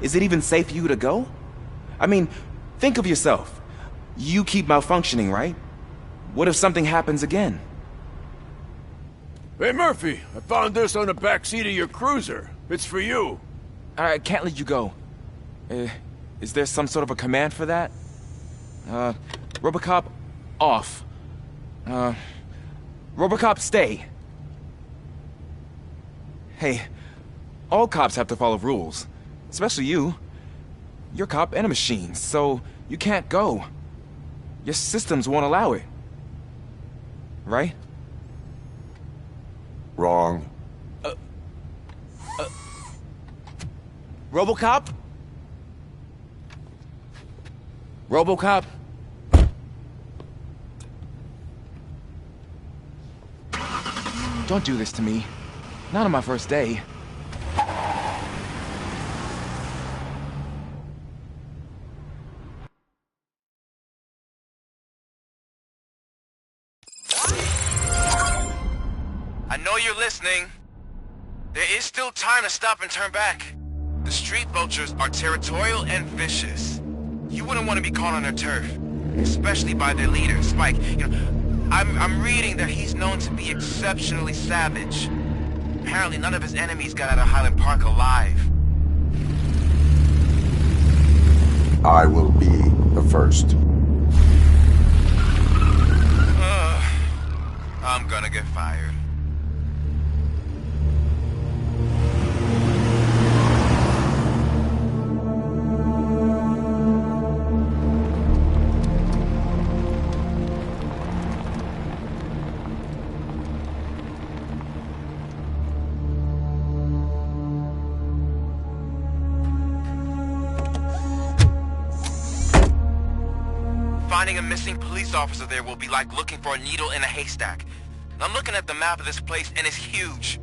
Is it even safe for you to go? I mean, think of yourself. You keep malfunctioning, right? What if something happens again? Hey, Murphy, I found this on the back seat of your cruiser. It's for you. I can't let you go. Is there some sort of a command for that? RoboCop, off. RoboCop, stay. Hey, all cops have to follow rules. Especially you. You're a cop and a machine, so you can't go. Your systems won't allow it. Right? Wrong. RoboCop? RoboCop? Don't do this to me. Not on my first day. I know you're listening. There is still time to stop and turn back. The Street Vultures are territorial and vicious. You wouldn't want to be caught on their turf, especially by their leader, Spike. You know, I'm reading that he's known to be exceptionally savage. Apparently none of his enemies got out of Highland Park alive. I will be the first. I'm gonna get fired. Finding a missing police officer there will be like looking for a needle in a haystack. I'm looking at the map of this place and it's huge.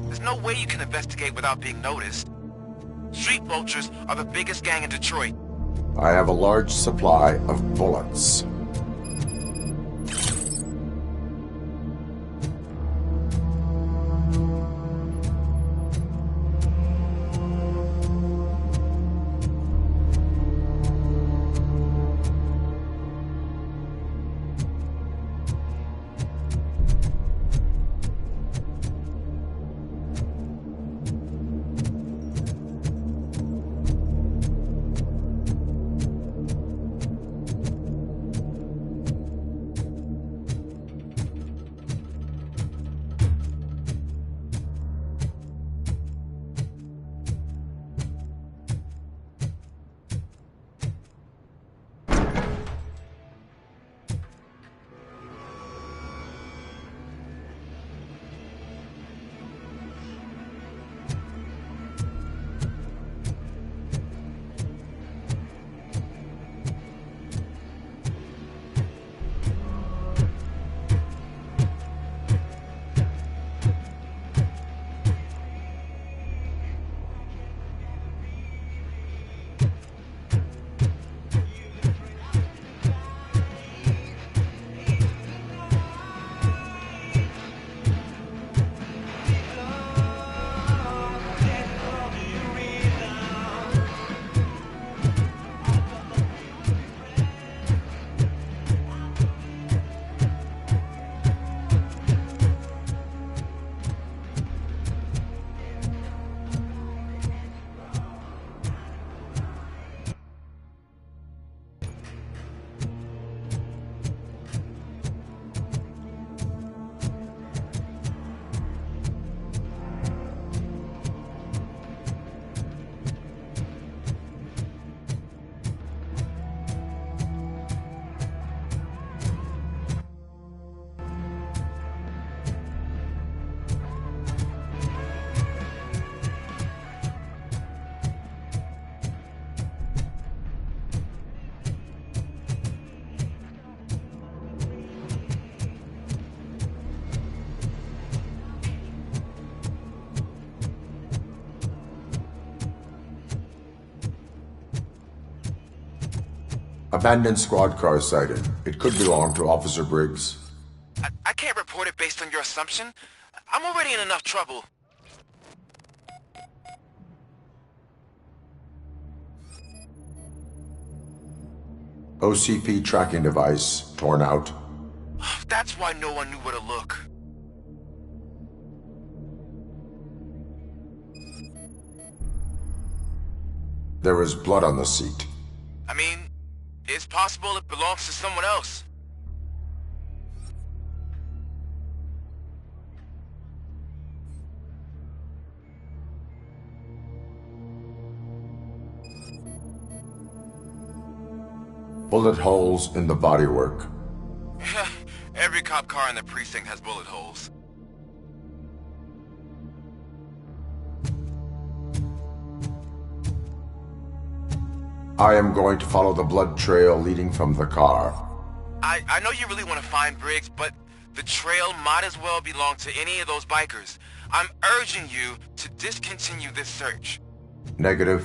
There's no way you can investigate without being noticed. Street Vultures are the biggest gang in Detroit. I have a large supply of bullets. Abandoned squad car sighted. It could belong to Officer Briggs. I can't report it based on your assumption. I'm already in enough trouble. OCP tracking device torn out. That's why no one knew where to look. There is blood on the seat. I mean, it's possible it belongs to someone else. Bullet holes in the bodywork. Every cop car in the precinct has bullet holes. I am going to follow the blood trail leading from the car. I know you really want to find Briggs, but the trail might as well belong to any of those bikers. I'm urging you to discontinue this search. Negative.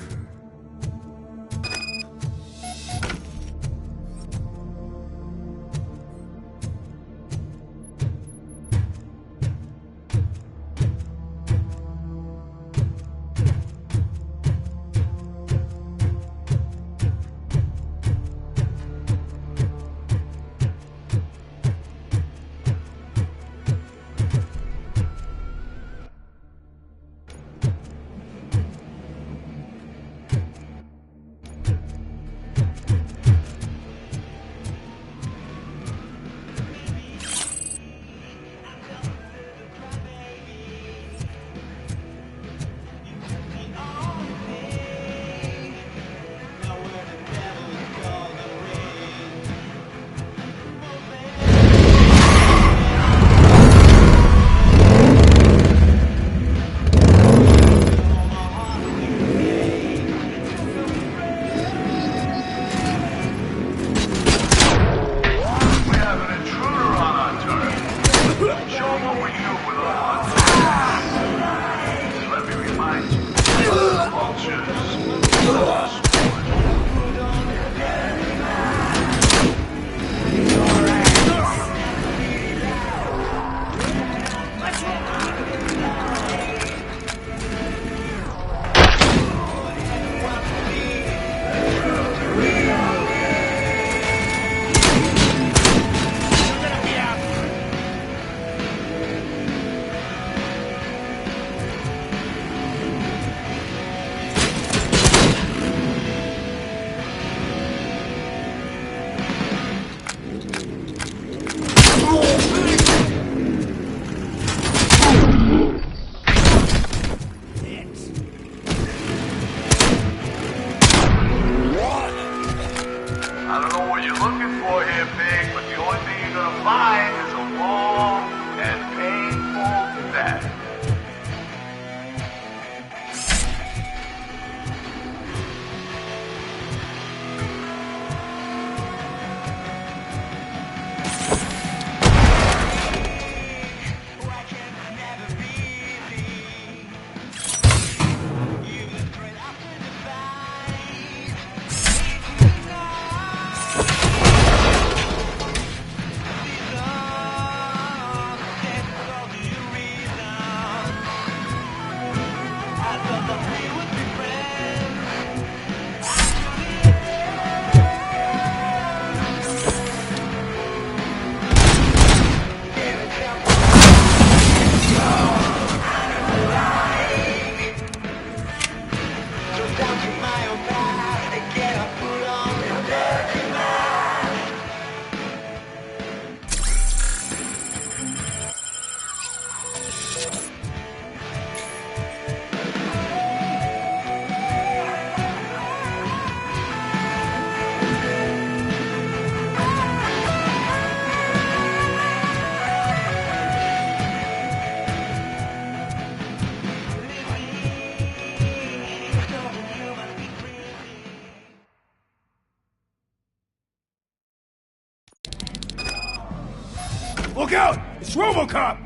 Look out! It's RoboCop!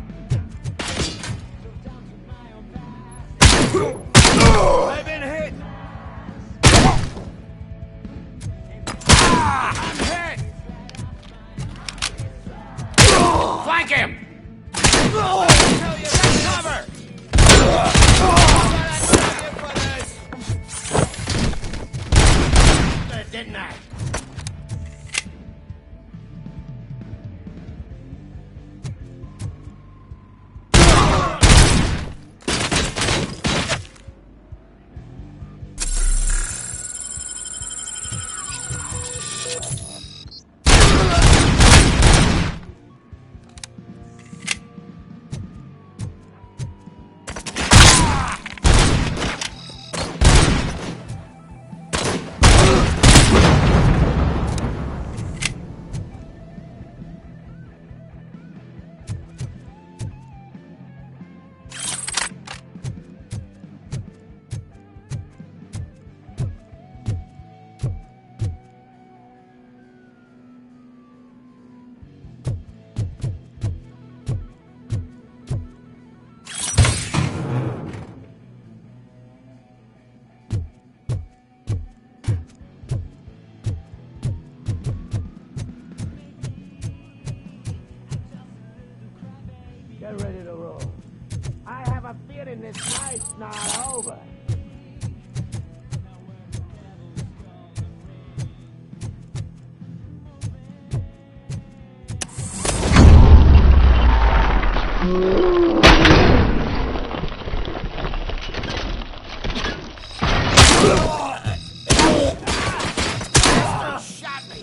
I've been hit! I'm hit! Flank him! I tell you, that's cover! Didn't I? Get ready to roll. I have a feeling this night's not over. Shot me!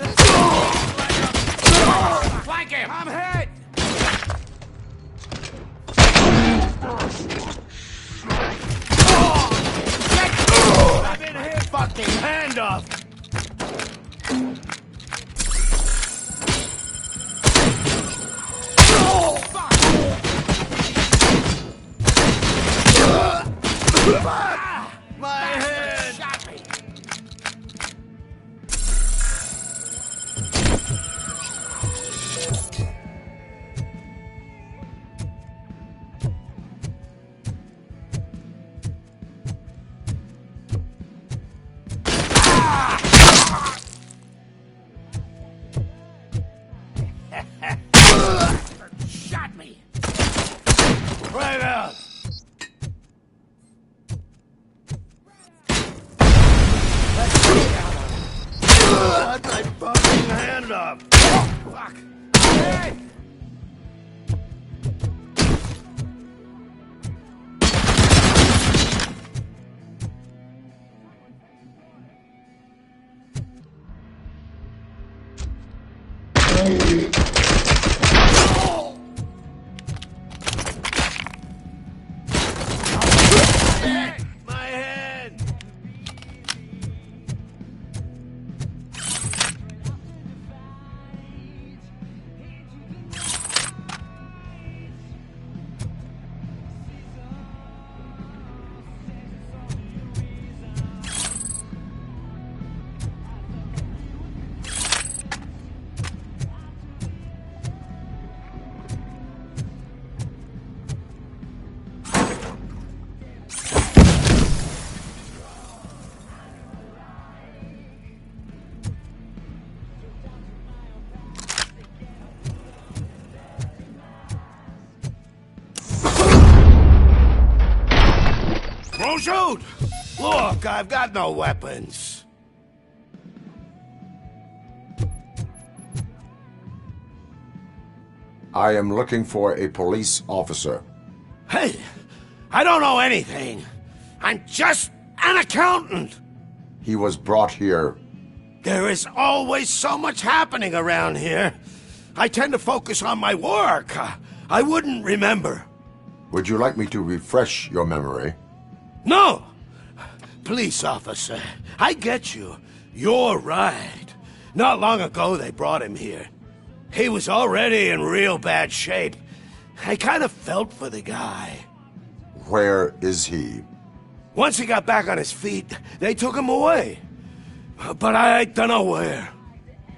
Flank him! I'm hit! I've been hit! Fucking hand off! My head! Shot me! Shot me! Right out! Cut my fucking hand off! Fuck! Hey! My head! Don't shoot! Look, I've got no weapons. I am looking for a police officer. Hey, I don't know anything. I'm just an accountant. He was brought here. There is always so much happening around here. I tend to focus on my work. I wouldn't remember. Would you like me to refresh your memory? No! Police officer, I get you. You're right. Not long ago they brought him here. He was already in real bad shape. I kind of felt for the guy. Where is he? Once he got back on his feet, they took him away. But I don't know where.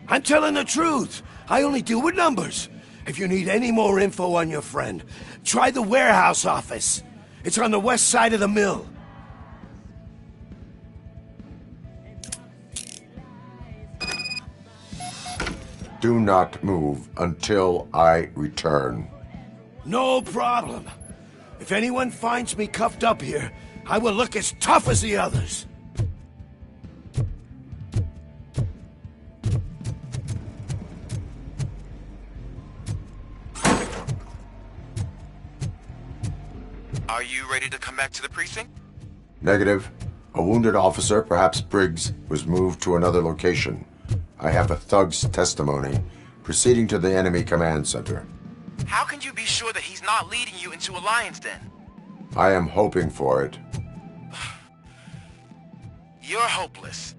I'm telling the truth. I only deal with numbers. If you need any more info on your friend, try the warehouse office. It's on the west side of the mill. Do not move until I return. No problem. If anyone finds me cuffed up here, I will look as tough as the others. Are you ready to come back to the precinct? Negative. A wounded officer, perhaps Briggs, was moved to another location. I have a thug's testimony proceeding to the enemy command center. How can you be sure that he's not leading you into a lion's den? I am hoping for it. You're hopeless.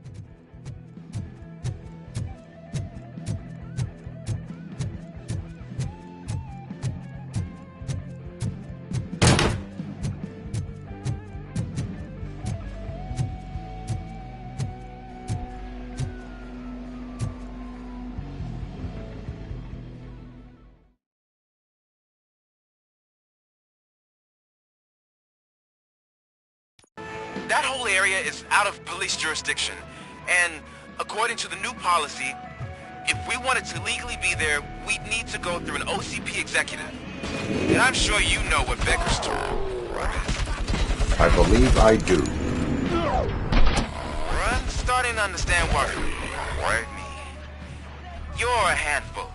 That whole area is out of police jurisdiction, and according to the new policy, if we wanted to legally be there, we'd need to go through an OCP executive. And I'm sure you know what Becker's told. I believe I do. I'm starting to understand what me. You're a handful.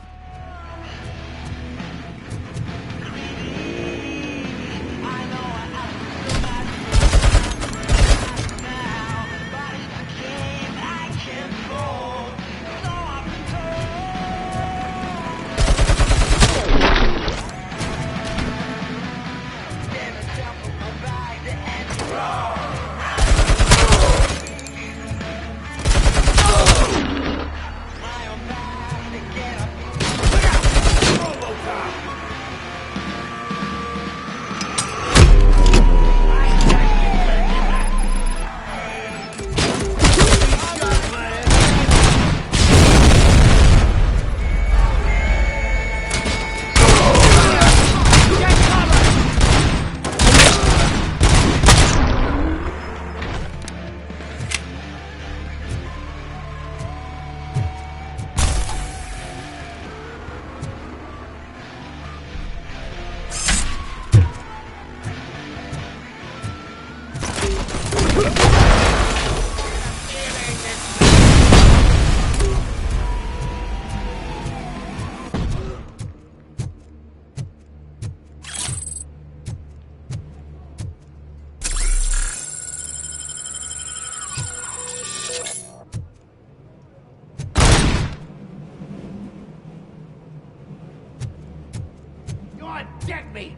Get me!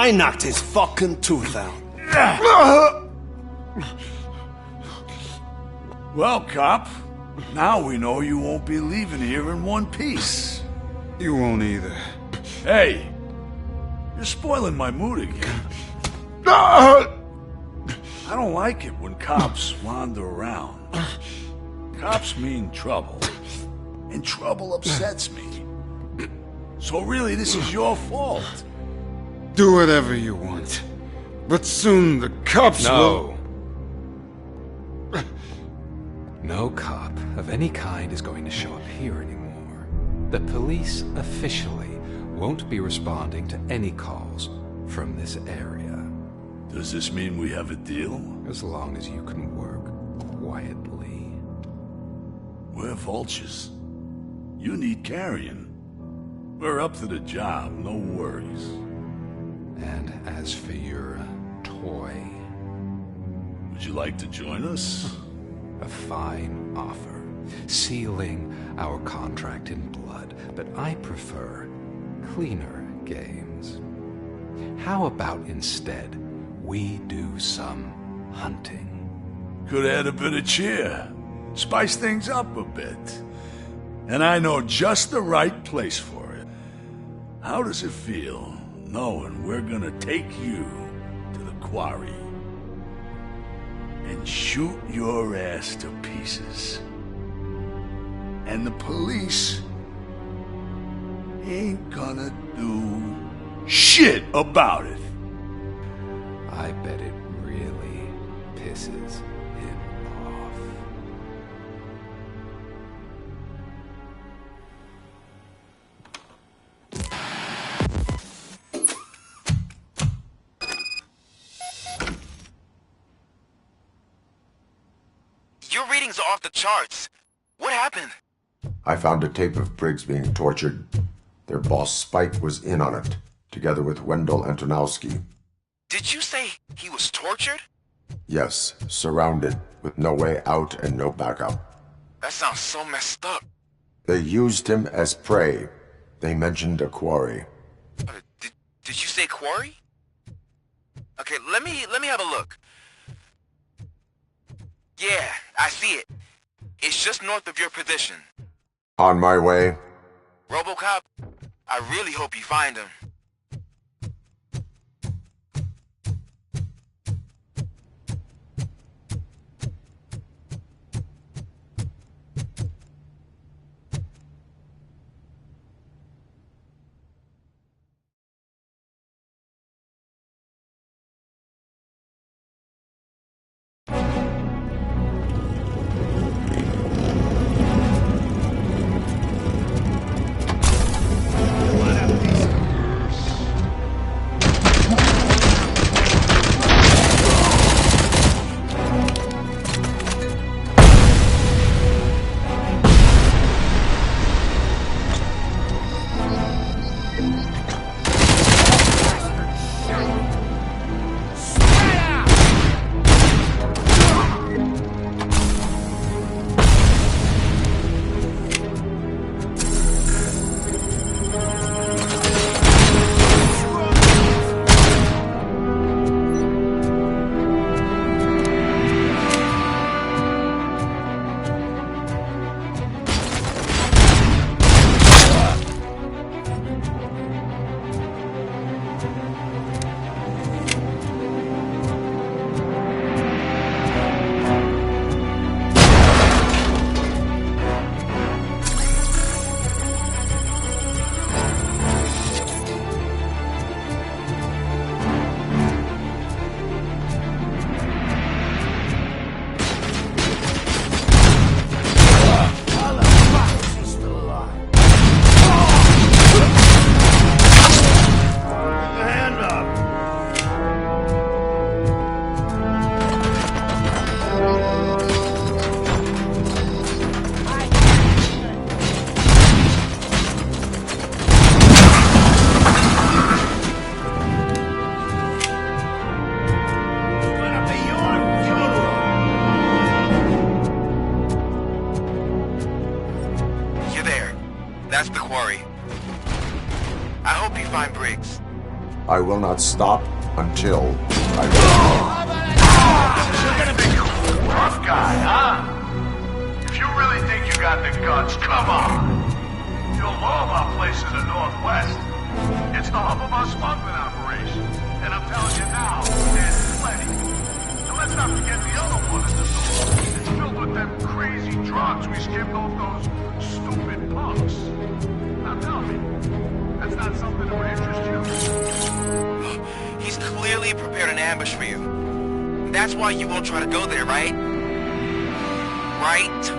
I knocked his fucking tooth out. Well, cop, now we know you won't be leaving here in one piece. You won't either. Hey, you're spoiling my mood again. Ah! I don't like it when cops wander around. Cops mean trouble, and trouble upsets me. So really, this is your fault. Do whatever you want, but soon the cops will... No cop of any kind is going to show up here anymore. The police officially won't be responding to any calls from this area. Does this mean we have a deal? As long as you can work quietly. We're vultures. You need carrion. We're up to the job, no worries. And as for your toy... Would you like to join us? A fine offer, sealing our contract in blood, but I prefer cleaner games. How about instead we do some hunting? Could add a bit of cheer, spice things up a bit. And I know just the right place for it. How does it feel knowing we're gonna take you to the quarry and shoot your ass to pieces? And the police ain't gonna do shit about it. I bet it really pisses him off. Your readings are off the charts. What happened? I found a tape of Briggs being tortured. Their boss Spike was in on it, together with Wendell Antonowski. Did you say he was tortured? Yes, surrounded, with no way out and no backup. That sounds so messed up. They used him as prey. They mentioned a quarry. Did you say quarry? Okay, let me have a look. Yeah, I see it. It's just north of your position. On my way. RoboCop, I really hope you find him. That's the quarry. I hope you find Briggs. I will not stop until I... You're gonna be a tough guy, huh? If you really think you got the guts, come on! You'll know about places in the Northwest. It's the hub of our smuggling operation. And I'm telling you now, there's plenty. And let's not forget the other one in the north. It's filled with them crazy drugs we skimmed off those stupid punks. Now tell me, that's not something that would interest you? He's clearly prepared an ambush for you. That's why you won't try to go there, right? Right?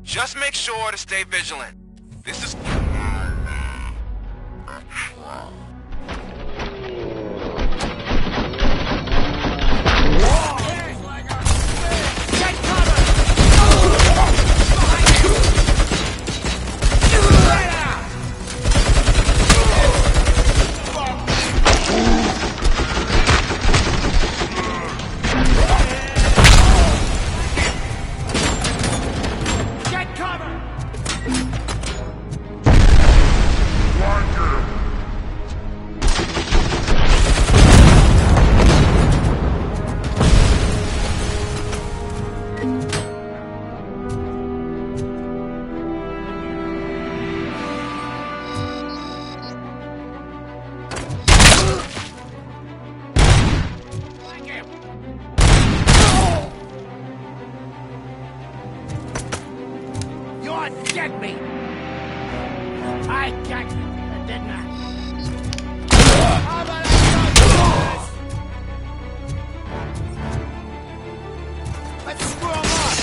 Just make sure to stay vigilant. This is... Take cover! it, didn't I? Let's screw him up!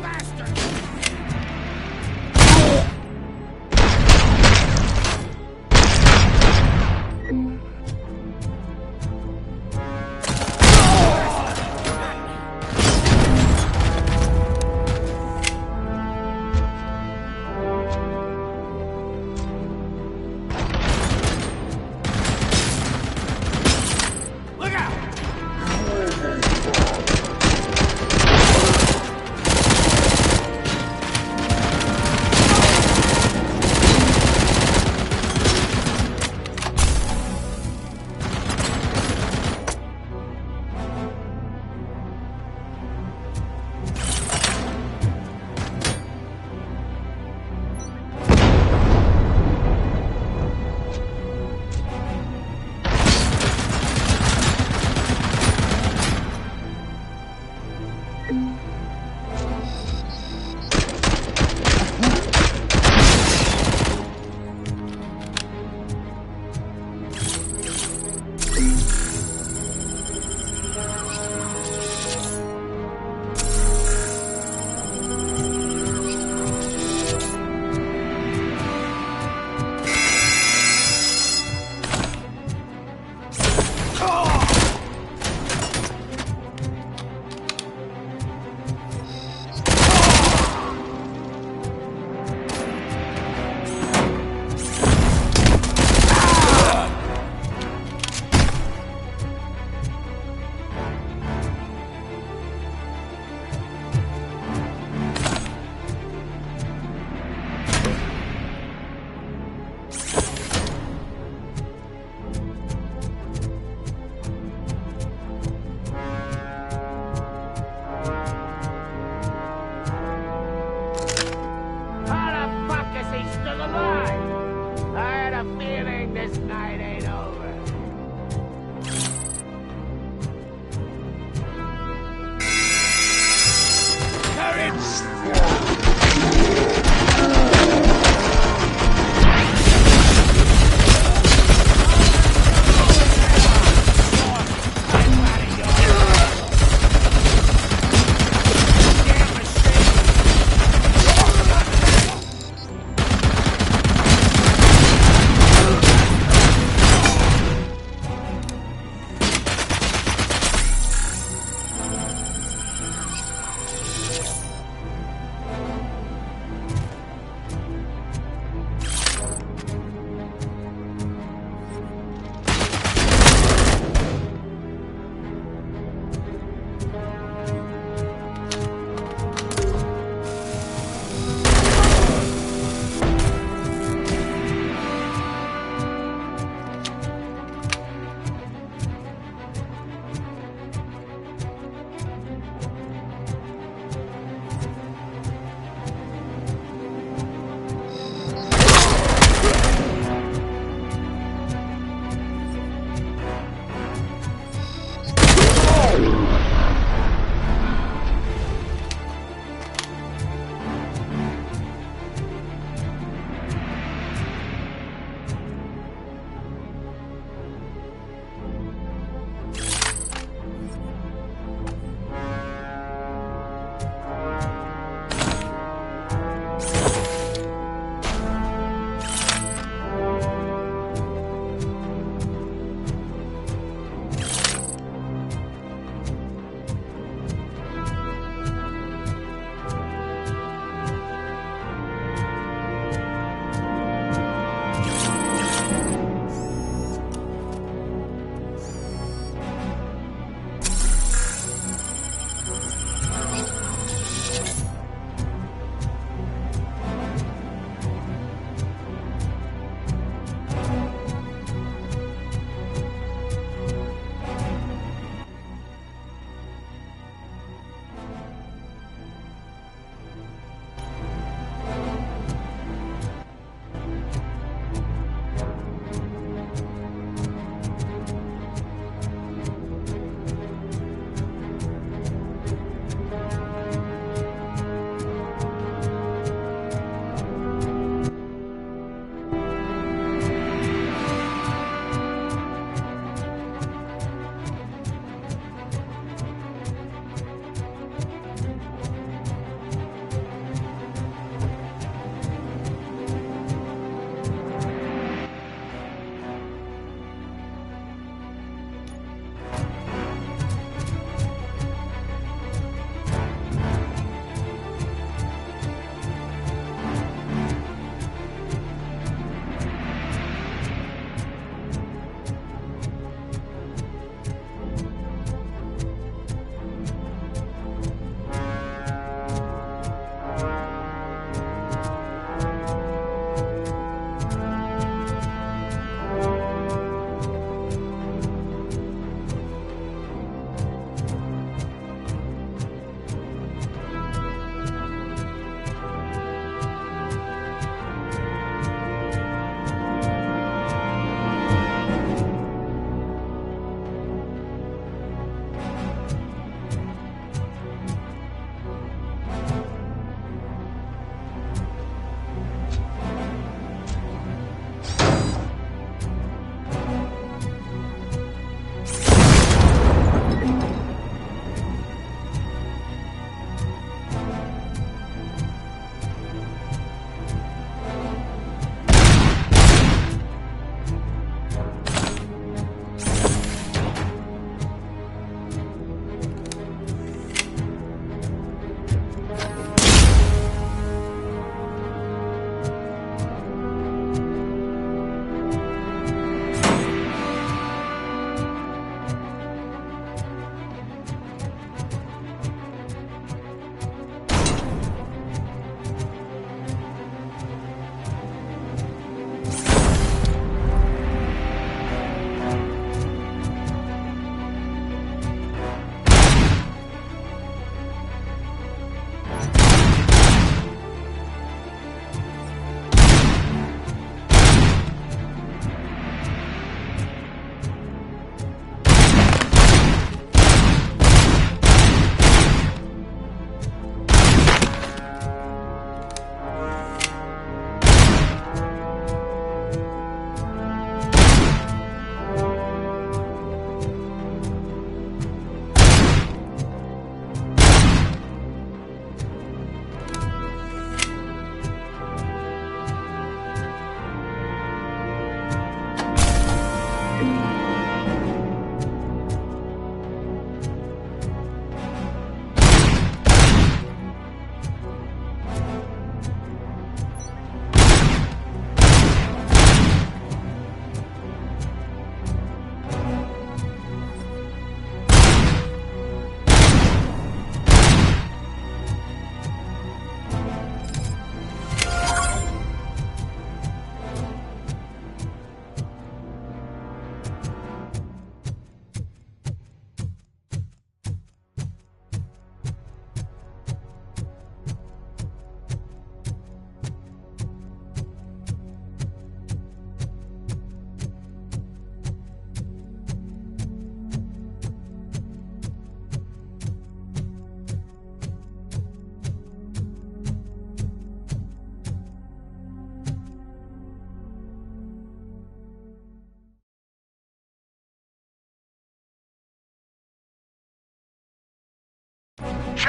Bastard!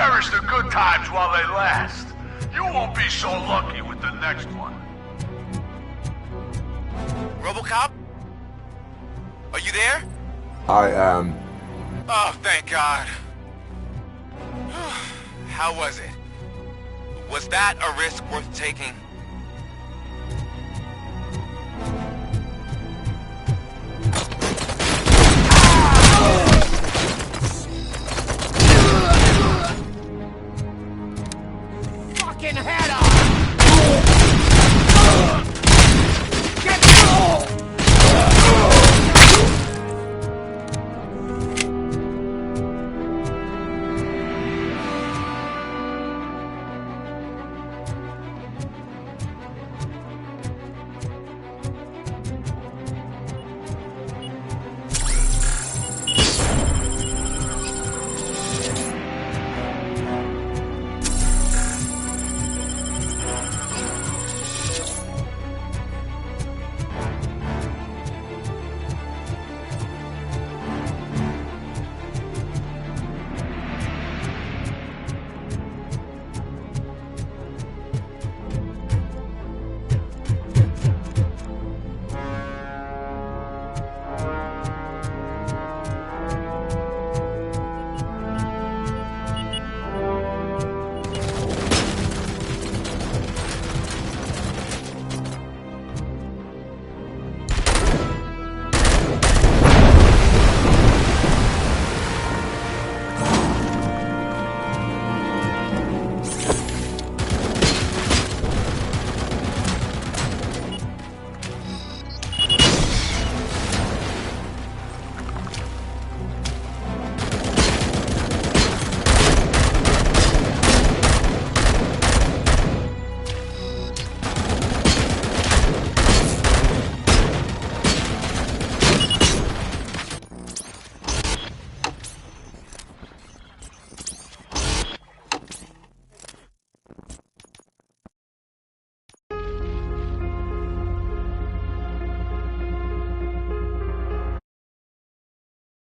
cherish the good times while they last. You won't be so lucky with the next one. RoboCop? Are you there? I am. Oh, thank God. How was it? Was that a risk worth taking?